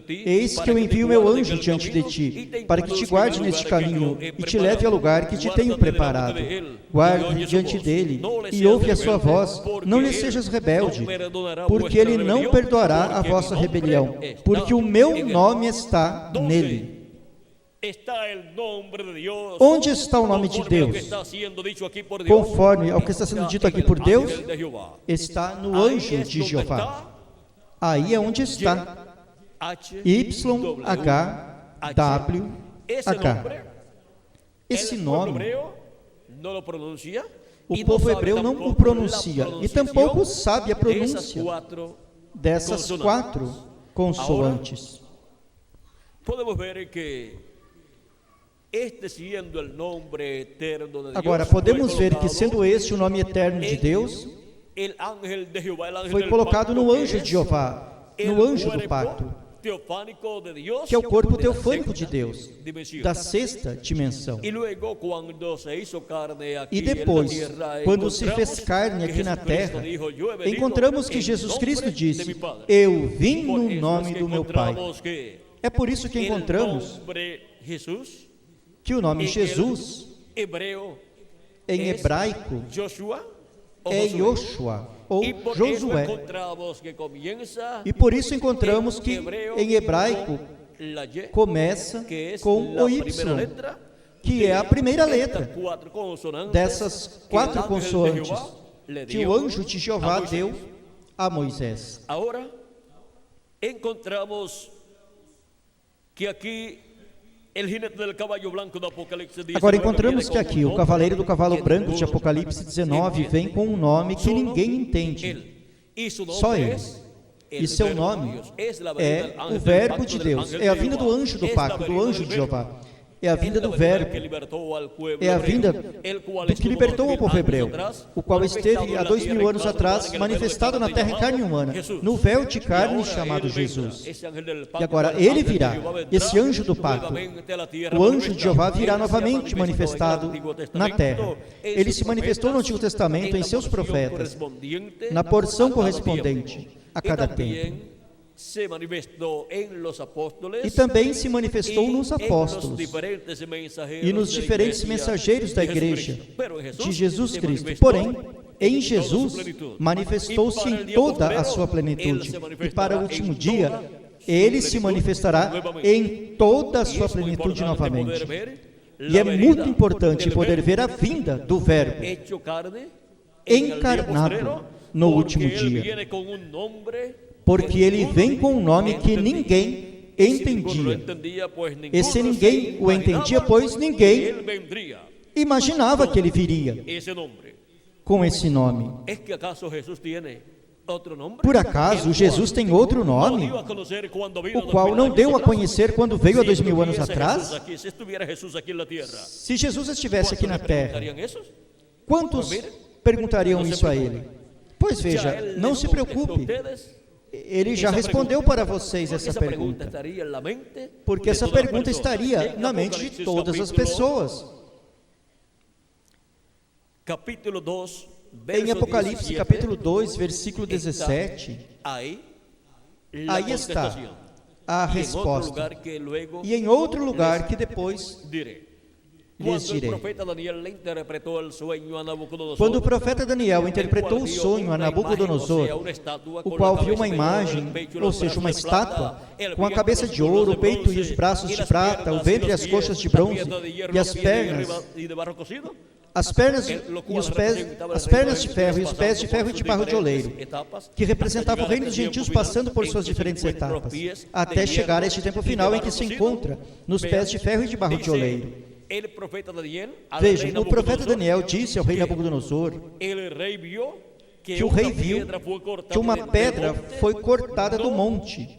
Eis que eu envio meu anjo diante de ti, para que te guarde neste caminho e te leve ao lugar que te tenho preparado. Guarda diante dele e ouve a sua voz, não lhe sejas rebelde, porque ele não perdoará a vossa rebelião, porque o meu nome está nele. Onde está o nome de Deus? Conforme ao que está sendo dito aqui por Deus, está no anjo de Jeová. Aí é onde está YHWH. Esse nome, o povo hebreu não o pronuncia e tampouco sabe a pronúncia dessas 4 consoantes. Podemos ver que agora, podemos ver que, sendo este o nome eterno de Deus, foi colocado no anjo de Jeová, no anjo do pacto, que é o corpo teofânico de Deus, da sexta dimensão. E depois, quando se fez carne aqui na terra, encontramos que Jesus Cristo disse: Eu vim no nome do meu Pai. É por isso que encontramos que o nome Jesus, em hebraico, é Yoshua, ou Josué. E por isso encontramos que em hebraico começa com o Y, que é a primeira letra dessas 4 consoantes que o anjo de Jeová deu a Moisés. Agora, encontramos que aqui Agora encontramos que aqui o cavaleiro do cavalo branco de Apocalipse 19 vem com um nome que ninguém entende, só ele. E seu nome é o Verbo de Deus, é a vinda do anjo do pacto, do anjo de Jeová. É a vinda do Verbo, é a vinda do que libertou o povo hebreu, o qual esteve há 2000 anos atrás manifestado na terra em carne humana, no véu de carne chamado Jesus. E agora ele virá, esse anjo do pacto, o anjo de Jeová virá novamente manifestado na terra. Ele se manifestou no Antigo Testamento em seus profetas, na porção correspondente a cada tempo. E também se manifestou nos apóstolos e nos diferentes mensageiros da igreja de Jesus Cristo. Porém, em Jesus manifestou-se em toda a sua plenitude, e para o último dia ele se manifestará em toda a sua plenitude novamente. E é muito importante poder ver a vinda do Verbo encarnado no último dia, porque ele vem com um nome que ninguém entendia. E se ninguém o entendia, pois ninguém imaginava que ele viria com esse nome. Por acaso Jesus tem outro nome, o qual não deu a conhecer quando veio há 2000 anos atrás? Se Jesus estivesse aqui na terra, quantos perguntariam isso a ele? Pois veja, não se preocupe, ele já respondeu para vocês essa pergunta, porque essa pergunta estaria na mente de todas as pessoas. Capítulo 2, em Apocalipse, capítulo 2, versículo 17, aí está a resposta. E em outro lugar que depois lhes direi. Quando o profeta Daniel interpretou o sonho a Nabucodonosor, o qual viu uma imagem, ou seja, uma estátua, com a cabeça de ouro, o peito e os braços de prata, o ventre e as coxas de bronze, e as pernas e os pés, as pernas de ferro e os pés de ferro e de barro de oleiro, que representavam o reino dos gentios passando por suas diferentes etapas, até chegar a este tempo final em que se encontra nos pés de ferro e de barro de oleiro. Vejam, o profeta Daniel disse ao rei Nabucodonosor que o rei viu que uma pedra foi cortada do monte,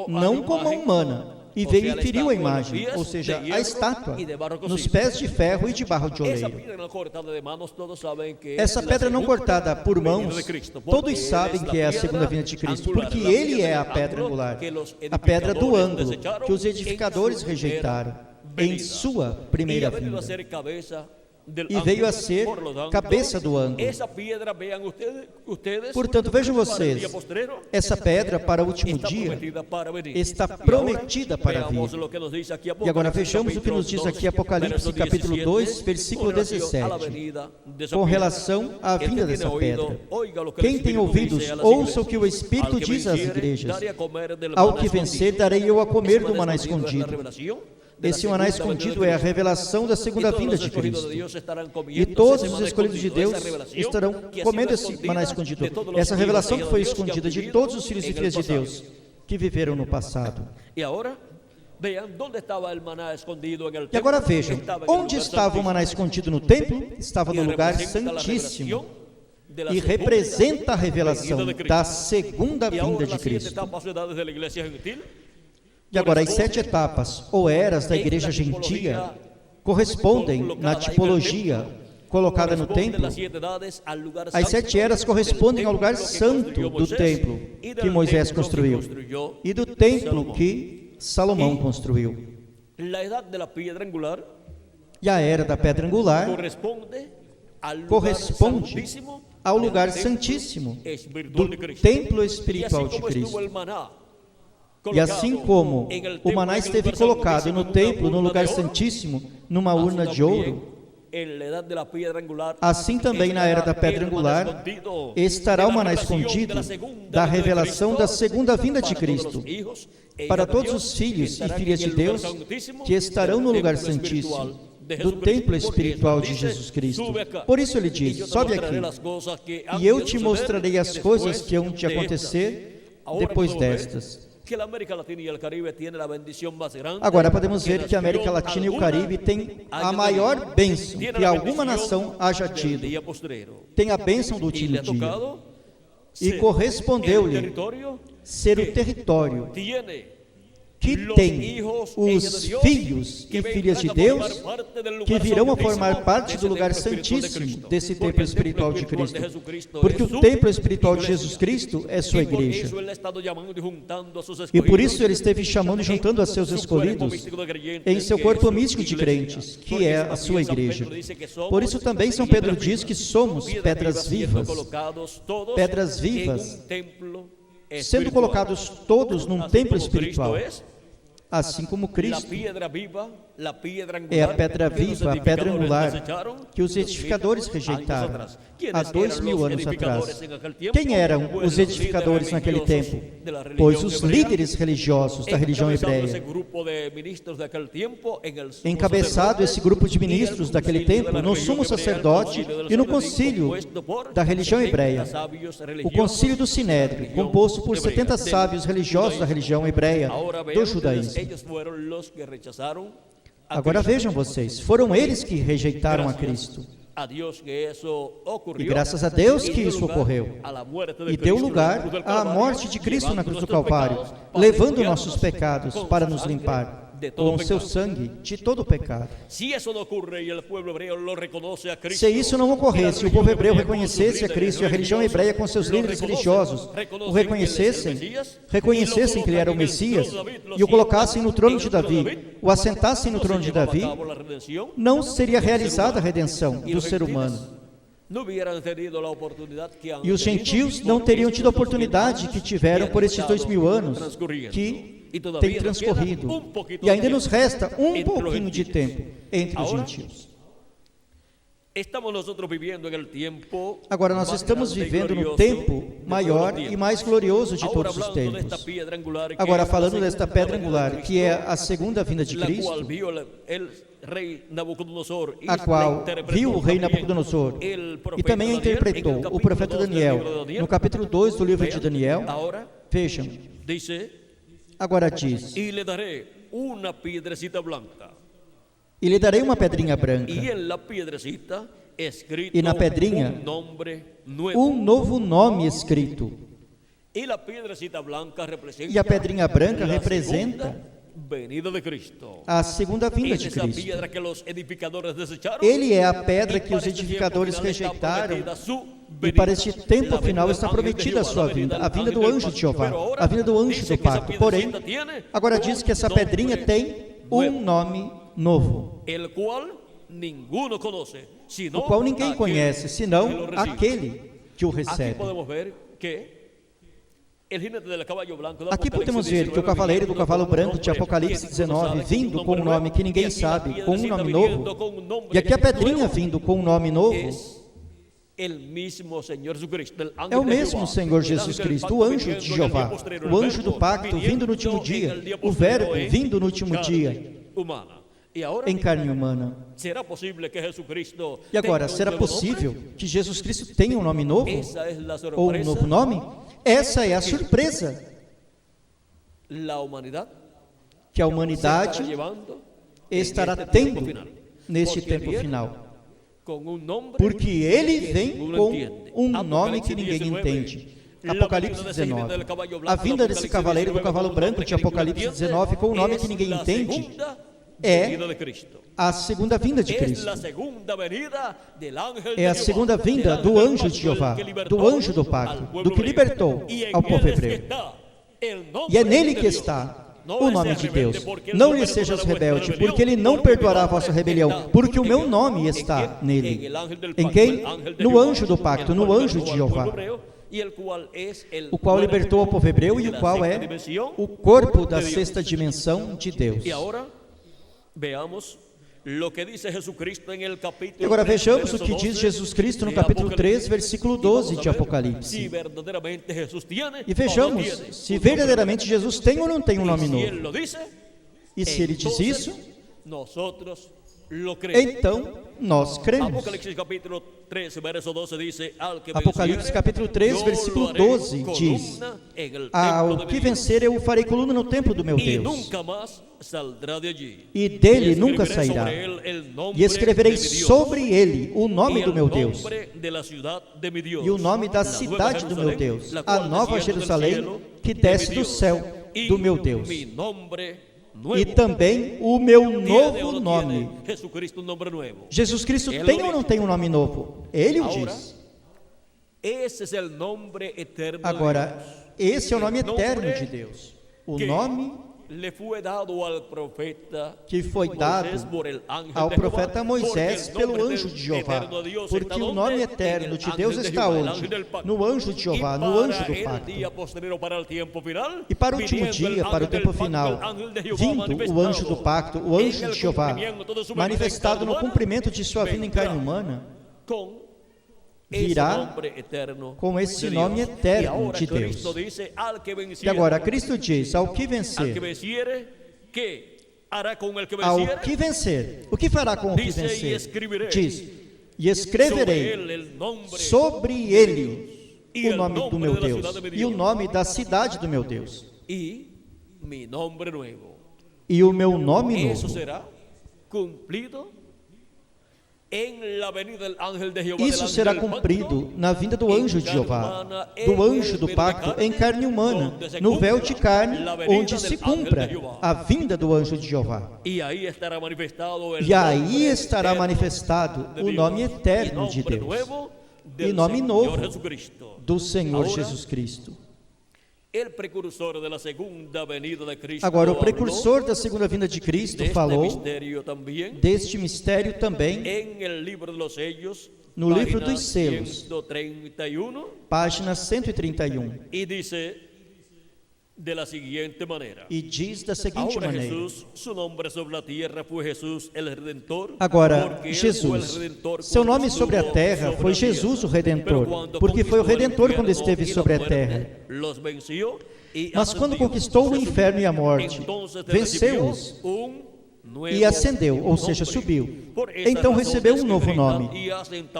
não com mão humana, e veio e feriu a imagem, ou seja, a estátua, nos pés de ferro e de barro de oleiro. Essa pedra não cortada por mãos, todos sabem que é a segunda vinda de Cristo, porque Ele é a pedra angular, a pedra do ângulo, que os edificadores rejeitaram em sua primeira vinda. E veio a ser cabeça do ângulo. Portanto, vejam vocês, essa pedra para o último dia está prometida para vir. E agora vejamos o que nos diz aqui Apocalipse capítulo 2, versículo 17, com relação à vinda dessa pedra. Quem tem ouvidos, ouça o que o Espírito diz às igrejas. Ao que vencer, darei eu a comer do maná escondido. Esse maná escondido é a revelação da segunda vinda de Cristo. E todos os escolhidos de Deus estarão comendo esse maná escondido. Essa revelação que foi escondida de todos os filhos e filhas de Deus que viveram no passado. E agora vejam, onde estava o maná escondido no templo? Estava no lugar santíssimo. E representa a revelação da segunda vinda de Cristo. E agora, as 7 etapas ou eras da igreja gentia correspondem na tipologia colocada no templo. As 7 eras correspondem ao lugar santo do templo que Moisés construiu e do templo que Salomão construiu. E a era da pedra angular corresponde ao lugar santíssimo do templo espiritual de Cristo. E assim como o maná esteve colocado no templo, no lugar santíssimo, numa urna de ouro, assim também na era da pedra angular estará o maná escondido da revelação da segunda vinda de Cristo, para todos os filhos e filhas de Deus que estarão no lugar santíssimo do templo espiritual de Jesus Cristo. Por isso ele diz, sobe aqui, e eu te mostrarei as coisas que hão de acontecer depois destas. Agora podemos ver que a América Latina e o Caribe têm a maior bênção que alguma nação haja tido. Tem a bênção do último dia. E correspondeu-lhe ser o território que tem os filhos e filhas de Deus que virão a formar parte do lugar santíssimo desse templo espiritual de Cristo, porque o templo espiritual de Jesus Cristo é sua igreja, e por isso ele esteve chamando e juntando a seus escolhidos em seu corpo místico de crentes, que é a sua igreja. Por isso também São Pedro diz que somos pedras vivas, sendo colocados todos num templo espiritual, assim como Cristo é a pedra viva, a pedra angular, que os edificadores rejeitaram há 2000 anos atrás. Quem eram os edificadores naquele tempo? Pois os líderes religiosos da religião hebreia. Encabeçado esse grupo de ministros daquele tempo no sumo sacerdote e no concílio da religião hebreia, o concílio do Sinédrio, composto por 70 sábios religiosos da religião hebreia do judaísmo. Agora vejam vocês, foram eles que rejeitaram a Cristo. E graças a Deus que isso ocorreu. E deu lugar à morte de Cristo na cruz do Calvário, levando nossos pecados para nos limpar com o seu sangue de todo o pecado. Se isso não ocorresse, o povo hebreu reconhecesse a Cristo e a religião hebreia com seus líderes religiosos o reconhecessem que ele era o Messias e o colocassem no trono de Davi, o assentassem no trono de Davi, não seria realizada a redenção do ser humano. E os gentios não teriam tido a oportunidade que tiveram por estes 2000 anos que tem transcorrido. E ainda nos resta um pouquinho de tempo entre os gentios. Agora nós estamos vivendo no tempo maior e mais glorioso de todos os tempos. Agora falando desta pedra angular, que é a segunda vinda de Cristo, a qual viu o rei Nabucodonosor e também a interpretou o profeta Daniel, no capítulo 2 do livro de Daniel. Vejam, agora diz: e lhe darei uma pedrinha branca, e na pedrinha um novo nome escrito. E a pedrinha branca representa a segunda vinda de Cristo. Ele é a pedra que os edificadores rejeitaram, e para este tempo final está prometida a sua vinda, a vinda do anjo de Jeová, a vinda do anjo do pacto. Porém, agora diz que essa pedrinha tem um nome novo, o qual ninguém conhece, senão aquele que o recebe. Aqui podemos ver que o cavaleiro do cavalo branco de Apocalipse 19, vindo com um nome que ninguém sabe, com um nome novo, e aqui a pedrinha vindo com um nome novo, é o mesmo Senhor Jesus Cristo, o anjo de Jeová, o anjo do pacto vindo no último dia, o verbo vindo no último dia, em carne humana. E agora, será possível que Jesus Cristo tenha um nome novo? Ou um novo nome? Essa é a surpresa que a humanidade estará tendo neste tempo final. Porque ele vem com um nome que ninguém entende. Apocalipse 19. A vinda desse cavaleiro do cavalo branco de Apocalipse 19 com um nome que ninguém entende é a segunda vinda de Cristo. É a segunda vinda do anjo de Jeová, do anjo do pacto, do que libertou ao povo hebreu. E é nele que está o nome de Deus. Não lhe sejas rebelde, porque ele não perdoará a vossa rebelião, porque o meu nome está nele. Em quem? No anjo do pacto, no anjo de Jeová, o qual libertou o povo hebreu e o qual é o corpo da sexta dimensão de Deus. E agora vejamos o que diz Jesus Cristo no capítulo 3, versículo 12 de Apocalipse. E vejamos se verdadeiramente Jesus tem ou não tem um nome novo. E se ele diz isso, então nós cremos. Apocalipse capítulo 3, versículo 12 diz: ao que vencer eu o farei coluna no templo do meu Deus, e dele nunca sairá, e escreverei sobre ele o nome do meu Deus e o nome da cidade do meu Deus, a nova Jerusalém que desce do céu do meu Deus, e também o meu novo nome. Jesus Cristo tem ou não tem um nome novo? Ele o diz. Agora, esse é o nome eterno de Deus, o nome que foi dado ao profeta Moisés pelo anjo de Jeová, porque o nome eterno de Deus está onde? No anjo de Jeová, no anjo do pacto. E para o último dia, para o tempo final, vindo o anjo do pacto, o anjo de Jeová, manifestado no cumprimento de sua vinda em carne humana, virá com esse nome eterno de Deus. E agora Cristo diz, ao que vencer, ao que vencer, o que fará com o que vencer? Diz, e escreverei sobre ele o nome do meu Deus e o nome da cidade do meu Deus e o meu nome novo. Isso será cumprido na vinda do anjo de Jeová, do anjo do pacto em carne humana, no véu de carne, onde se cumpra a vinda do anjo de Jeová. E aí estará manifestado o nome eterno de Deus e nome novo do Senhor Jesus Cristo. Agora, o precursor da segunda vinda de Cristo falou deste mistério também no livro dos selos, página 131. E diz da seguinte maneira: agora, Jesus, seu nome sobre a terra foi Jesus o Redentor, porque foi o Redentor quando esteve sobre a terra. Mas quando conquistou o inferno e a morte, venceu-os e ascendeu, ou seja, subiu. Então recebeu um novo nome.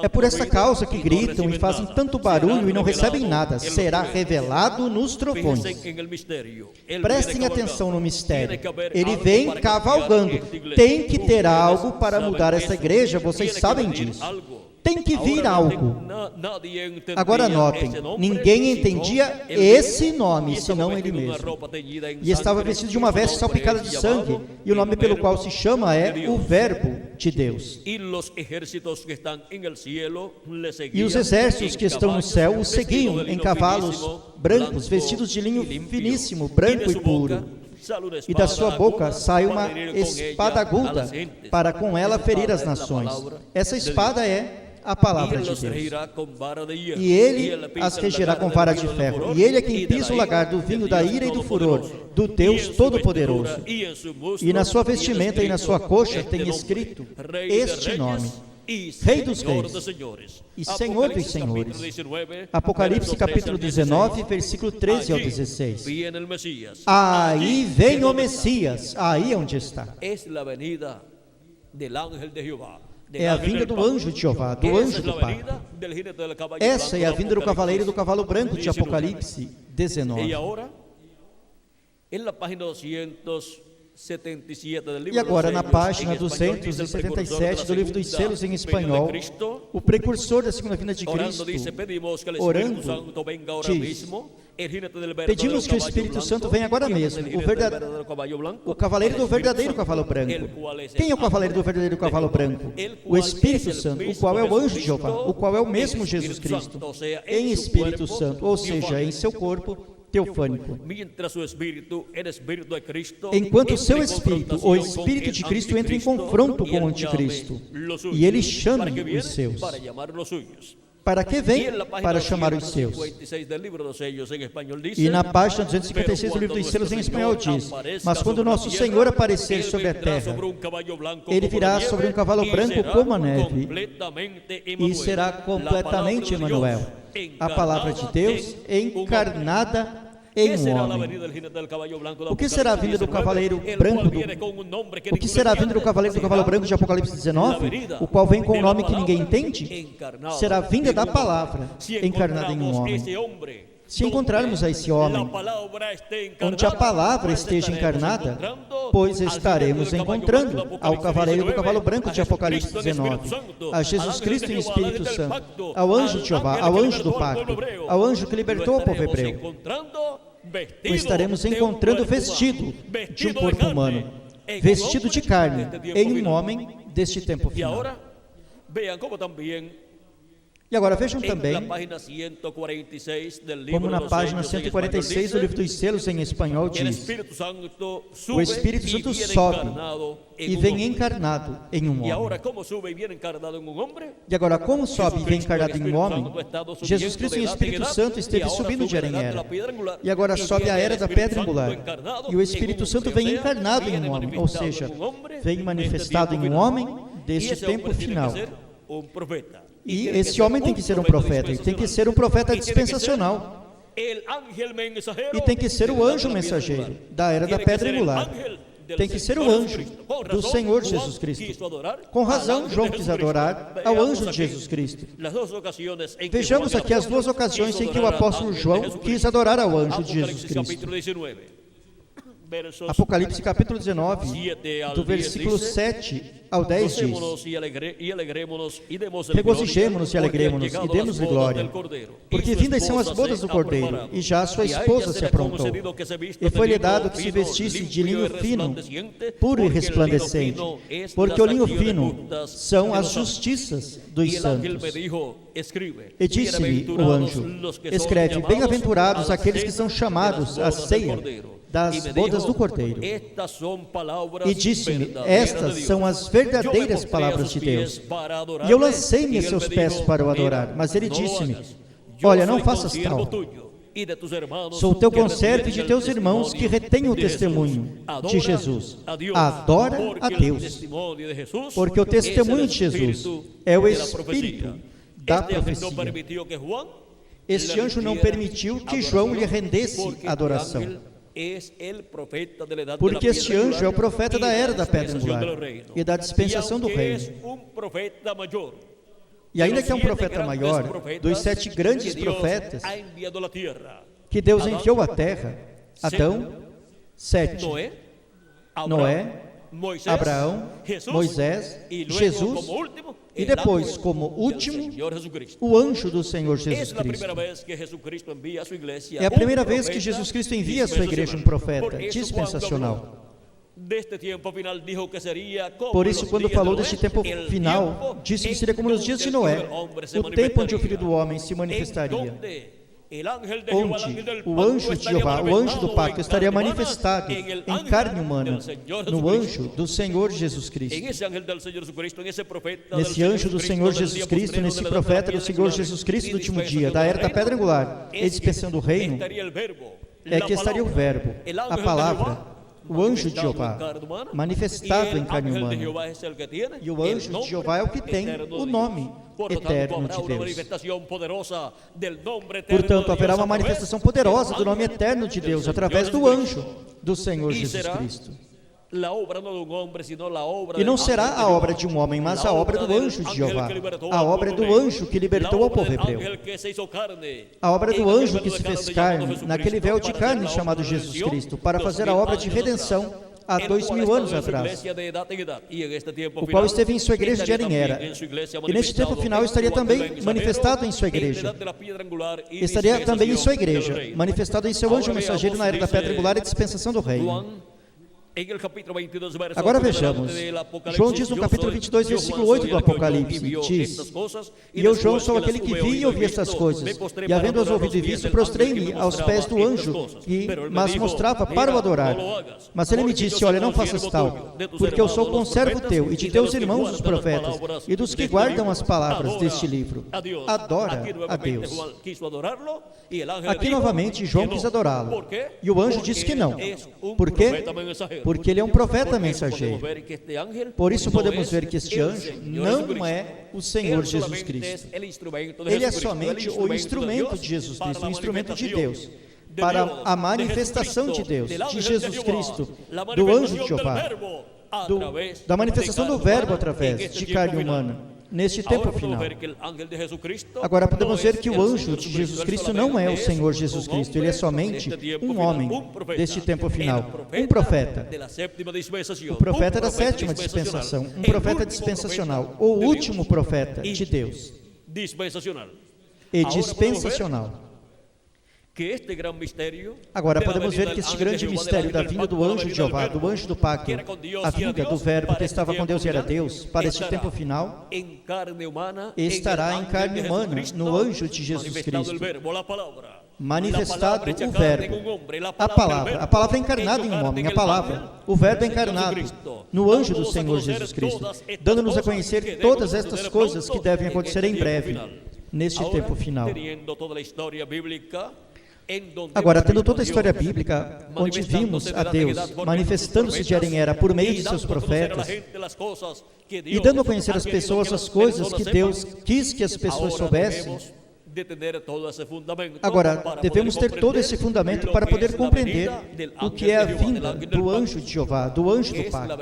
É por essa causa que gritam e fazem tanto barulho e não recebem nada. Será revelado nos trovões. Prestem atenção no mistério. Ele vem cavalgando. Tem que ter algo para mudar essa igreja, vocês sabem disso. Tem que vir algo. Agora notem, ninguém entendia esse nome, senão ele mesmo. E estava vestido de uma veste salpicada de sangue, e o nome pelo qual se chama é o Verbo de Deus. E os exércitos que estão no céu o seguiam em cavalos brancos, vestidos de linho finíssimo, branco e puro. E da sua boca sai uma espada aguda, para com ela ferir as nações. Essa espada é a palavra de Deus. E ele as regerá com vara de ferro. E ele é quem pisa o lagar do vinho da ira e do furor, do Deus Todo-Poderoso. E na sua vestimenta e na sua coxa tem escrito este nome: Rei dos Reis e Senhor dos Senhores. Apocalipse capítulo 19, versículo 13 ao 16. Aí vem o Messias, aí onde está. É a vinda do anjo de Jeová, do anjo do pacto. Essa é a vinda do cavaleiro do cavalo branco de Apocalipse 19. E agora, na página 277 do livro dos selos em espanhol, o precursor da segunda vinda de Cristo, orando, diz: pedimos que o Espírito Santo venha agora mesmo, o cavaleiro do verdadeiro cavalo branco. Quem é o cavaleiro do verdadeiro cavalo branco? O Espírito Santo, o qual é o anjo de Jeová, o qual é o mesmo Jesus Cristo, em Espírito Santo, ou seja, em seu corpo teofânico. Enquanto o seu espírito, o Espírito de Cristo, entra em confronto com o anticristo, e ele chama os seus. Para que vem? Para chamar os seus. E na página 256 do livro dos selos em espanhol diz: mas quando nosso Senhor aparecer sobre a terra, ele virá sobre um cavalo branco como a neve, e será completamente Emanuel, a palavra de Deus encarnada em um homem. O que será a vinda do cavaleiro branco? O que será a vinda do cavaleiro do cavalo branco de Apocalipse 19? O qual vem com um nome que ninguém entende? Será a vinda da palavra encarnada em um homem. Se encontrarmos a esse homem, onde a palavra esteja encarnada, pois estaremos encontrando ao cavaleiro do cavalo branco de Apocalipse 19, a Jesus Cristo em Espírito Santo, ao anjo de Jeová, ao anjo do pacto, ao anjo que libertou o povo hebreu. O estaremos encontrando vestido de um corpo humano, vestido de carne, em um homem deste tempo final. E agora vejam também, como na página 146 do livro dos selos em espanhol diz, o Espírito Santo sobe e vem encarnado em um homem. E agora, como sobe e vem encarnado em um homem, Jesus Cristo em Espírito Santo esteve subindo de era em era. E agora sobe a era da pedra angular. E o Espírito Santo vem encarnado em um homem, ou seja, vem manifestado em um homem deste tempo final. E esse homem tem que ser um profeta, ele tem que ser um profeta dispensacional. E tem que ser o anjo mensageiro da era da pedra angular. Tem que ser o anjo do Senhor Jesus Cristo. Com razão, João quis adorar ao anjo de Jesus Cristo. Vejamos aqui as duas ocasiões em que o apóstolo João quis adorar ao anjo de Jesus Cristo. Apocalipse capítulo 19, do versículo 7 ao 10 diz: regozijemo-nos e alegremo-nos e demos-lhe glória, porque vindas são as bodas do Cordeiro, e já a sua esposa se aprontou. E foi-lhe dado que se vestisse de linho fino, puro e resplandecente, porque o linho fino são as justiças dos santos. E disse-lhe o anjo: escreve, bem-aventurados aqueles que são chamados à ceia das bodas do Cordeiro. E disse-me, estas são as verdadeiras palavras de Deus. E eu lancei-me a seus pés para o adorar, mas ele disse-me, olha, não faças tal. Sou teu conservo e de teus irmãos que retêm o testemunho de Jesus. Adora a Deus, porque o testemunho de Jesus é o espírito da profecia. Este anjo não permitiu que João lhe rendesse adoração, porque este anjo é o profeta da era da pedra angular e da dispensação do reino. E ainda que é um profeta maior, dos 7 grandes profetas que Deus enviou à terra, Adão, 7, Noé, Abraão, Moisés, Jesus, e depois, como último, o anjo do Senhor Jesus Cristo. É a primeira vez que Jesus Cristo envia a sua igreja um profeta dispensacional. Por isso, quando falou deste tempo final, disse que seria como nos dias de Noé, o tempo onde o Filho do Homem se manifestaria, onde o anjo de Jeová, o anjo do pacto, estaria manifestado em carne humana, no anjo do Senhor Jesus Cristo. Nesse anjo do Senhor Jesus Cristo, nesse profeta do Senhor Jesus Cristo do último dia, da era da pedra angular, e dispensando o reino, é que estaria o verbo, a palavra, o anjo de Jeová, manifestado em carne humana. E o anjo de Jeová é o que tem o nome eterno de Deus. Portanto, haverá uma manifestação poderosa do nome eterno de Deus através do anjo do Senhor Jesus Cristo. E não será a obra de um homem, mas a obra do anjo de Jeová, a obra do anjo que libertou o povo hebreu, a obra do anjo que se fez carne, naquele véu de carne chamado Jesus Cristo, para fazer a obra de redenção há 2000 anos atrás, o qual esteve em sua igreja de era em era, e neste tempo final estaria também manifestado em sua igreja, estaria também em sua igreja, manifestado em seu anjo mensageiro na era da pedra angular e dispensação do reino. Agora vejamos, João diz no capítulo 22, versículo 8 do Apocalipse, diz: e eu, João, sou aquele que vi e ouvi estas coisas, e havendo-as ouvido e visto, prostrei-me aos pés do anjo, mas mostrava para o adorar. Mas ele me disse, olha, não faças tal, porque eu sou conservo teu, e de teus irmãos os profetas, e dos que guardam as palavras deste livro. Adora a Deus. Aqui novamente João quis adorá-lo, e o anjo disse que não. Por quê? Porque ele é um profeta mensageiro. Por isso podemos ver que este anjo não é o Senhor Jesus Cristo. Ele é somente o instrumento de Jesus Cristo, o instrumento de Deus, para a manifestação de Deus, de Jesus Cristo, do anjo de Jeová, da manifestação do verbo através de carne humana. Neste tempo final. Agora podemos ver que o anjo de Jesus Cristo não é o Senhor Jesus Cristo, ele é somente um homem deste tempo final, um profeta, o profeta da sétima dispensação, um profeta dispensacional, o último profeta de Deus, e dispensacional. Agora podemos ver que este grande mistério da vinda do anjo de Jeová, do anjo do pacto, a vinda do verbo que estava com Deus e era Deus, para este tempo final, estará em carne humana, no anjo de Jesus Cristo, manifestado o verbo, a palavra encarnada em um homem, a palavra, o verbo encarnado no anjo do Senhor Jesus Cristo, dando-nos a conhecer todas estas coisas que devem acontecer em breve, neste tempo final. Agora, tendo toda a história bíblica, onde vimos a Deus manifestando-se de Era por meio de seus profetas e dando a conhecer às pessoas as coisas que Deus quis que as pessoas soubessem, agora, devemos ter todo esse fundamento para poder compreender o que é a vinda do anjo de Jeová, do anjo do pacto,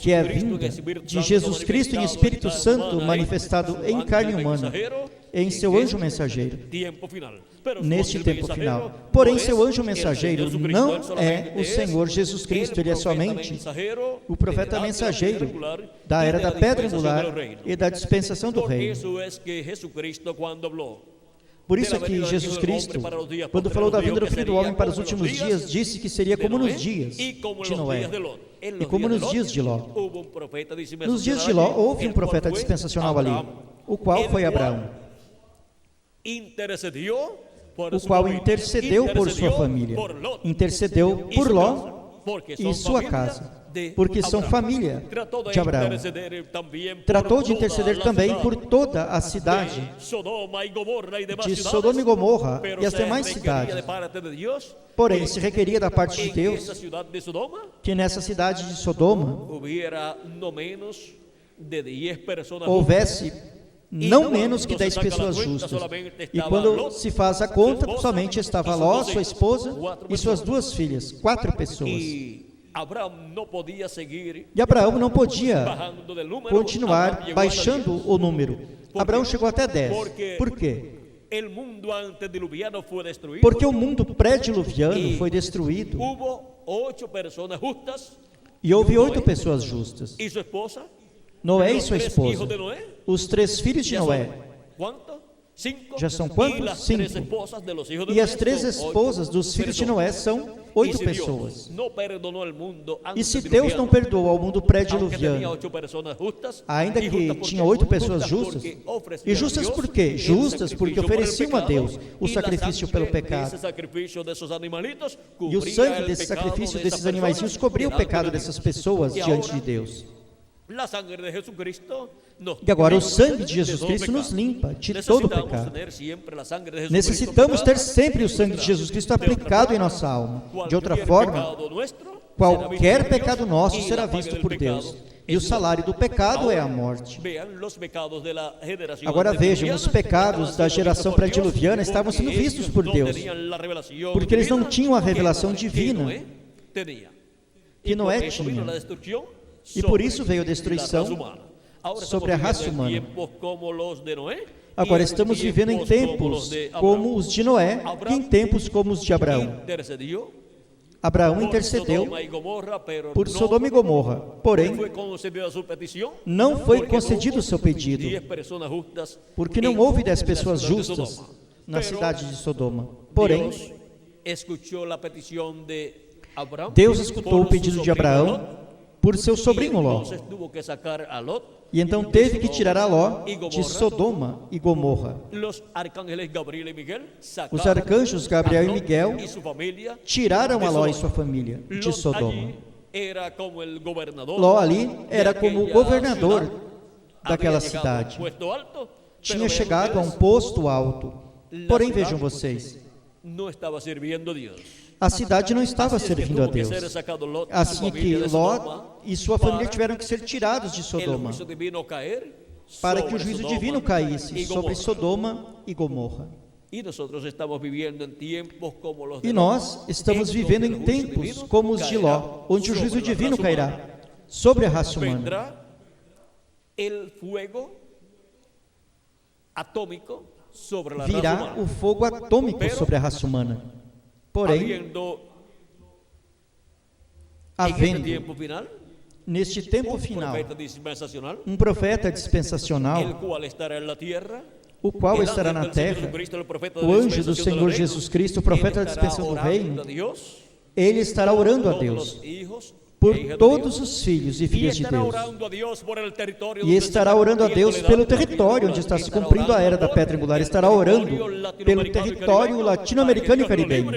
que é a vinda de Jesus Cristo em Espírito Santo manifestado em carne humana, em seu anjo mensageiro, neste tempo final. Porém, seu anjo mensageiro não é o Senhor Jesus Cristo, ele é somente o profeta mensageiro da era da pedra angular e da dispensação do reino. Por isso é que Jesus Cristo, quando falou da vinda do Filho do Homem para os últimos dias, disse que seria como nos dias de Noé e como nos dias de Ló. Nos dias de Ló houve um profeta dispensacional ali, o qual foi Abraão, o qual intercedeu por sua família, intercedeu por Ló e sua casa, porque são família de Abraão. Tratou de interceder também por toda a cidade de Sodoma e Gomorra e as demais cidades. Porém, se requeria da parte de Deus que nessa cidade de Sodoma houvesse não menos que 10 pessoas justas. E quando se faz a conta, somente estava Ló, sua esposa e suas 2 filhas, 4 pessoas. E Abraão não podia continuar baixando o número. Abraão chegou até 10. Por quê? Porque o mundo pré-diluviano foi destruído e houve 8 pessoas justas. Noé e sua esposa, os 3 filhos de Noé, já são quantos? 5. E as 3 esposas dos filhos de Noé são 8 pessoas. E se Deus não perdoou ao mundo pré-diluviano, ainda que tinha 8 pessoas justas, e justas por quê? Justas porque ofereciam a Deus o sacrifício pelo pecado. E o sangue desse sacrifício desses animaizinhos cobria o pecado dessas pessoas diante de Deus. E agora o sangue de Jesus Cristo nos limpa de todo o pecado. Necessitamos ter sempre o sangue de Jesus Cristo aplicado em nossa alma. De outra forma, qualquer pecado nosso será visto por Deus. E o salário do pecado é a morte. Agora vejam, os pecados da geração pré-diluviana estavam sendo vistos por Deus, porque eles não tinham a revelação divina que Noé tinha. E por isso veio a destruição sobre a raça humana. Agora estamos vivendo em tempos como os de Noé e em tempos como os de Abraão. Abraão intercedeu por Sodoma e Gomorra, porém não foi concedido o seu pedido, porque não houve 10 pessoas justas na cidade de Sodoma. Porém, Deus escutou o pedido de Abraão por seu sobrinho Ló. E então teve que tirar a Ló de Sodoma e Gomorra. Os arcanjos Gabriel e Miguel tiraram a Ló e sua família de Sodoma. Ló ali era como o governador daquela cidade. Tinha chegado a um posto alto. Porém, vejam vocês, a cidade não estava servindo a Deus. Assim que Ló e sua família tiveram que ser tirados de Sodoma, para que o juízo divino caísse sobre Sodoma e Gomorra. E nós estamos vivendo em tempos como os de Ló, onde o juízo divino cairá sobre a raça humana. Virá o fogo atômico sobre a raça humana. Porém, havendo neste tempo final um profeta dispensacional, o qual estará na terra, o anjo do Senhor Jesus Cristo, o profeta da dispensação do reino, ele estará orando a Deus por todos os filhos e filhas de Deus, e estará orando a Deus pelo território onde está se cumprindo a era da pedra angular, estará orando pelo território latino-americano e caribenho,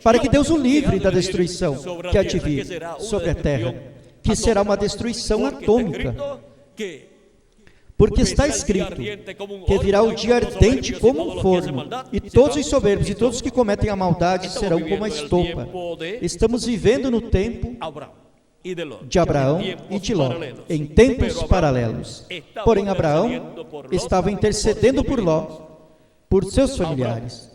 para que Deus o livre da destruição que há de vir sobre a terra, que será uma destruição atômica, porque está escrito que virá o dia ardente como um forno, e todos os soberbos e todos que cometem a maldade serão como a estopa. Estamos vivendo no tempo de Abraão e de Ló, em tempos paralelos. Porém, Abraão estava intercedendo por Ló, por seus familiares.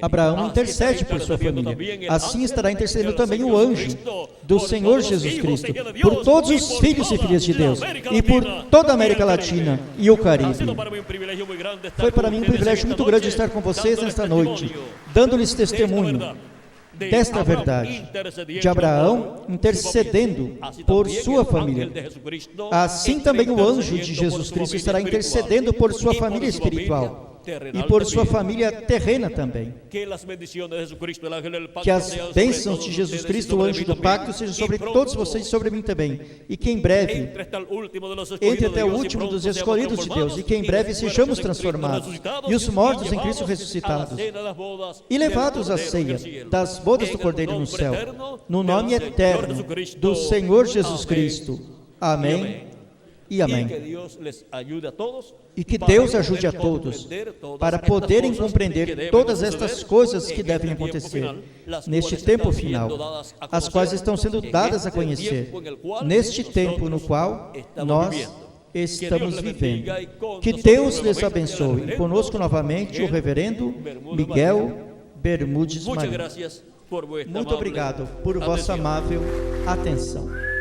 Abraão intercede por sua família. Assim estará intercedendo também o anjo do Senhor Jesus Cristo por todos os filhos e filhas de Deus e por toda a América Latina e o Caribe. Foi para mim um privilégio muito grande estar com vocês nesta noite, dando-lhes testemunho desta verdade, de Abraão intercedendo por sua família. Assim também o anjo de Jesus Cristo estará intercedendo por sua família espiritual e por sua família terrena também. Que as bênçãos de Jesus Cristo, o anjo do pacto, sejam sobre todos vocês e sobre mim também. E que em breve, entre até o último dos escolhidos de Deus, e que em breve sejamos transformados, e os mortos em Cristo ressuscitados, e levados à ceia das bodas do Cordeiro no céu, no nome eterno do Senhor Jesus Cristo. Amém. E amém. E que Deus ajude a todos para poderem compreender todas estas coisas que devem acontecer neste tempo final, as quais estão sendo dadas a conhecer neste tempo no qual nós estamos vivendo. Que Deus les abençoe. E conosco novamente o reverendo Miguel Bermudes Marinho. Muito obrigado por vossa amável atenção.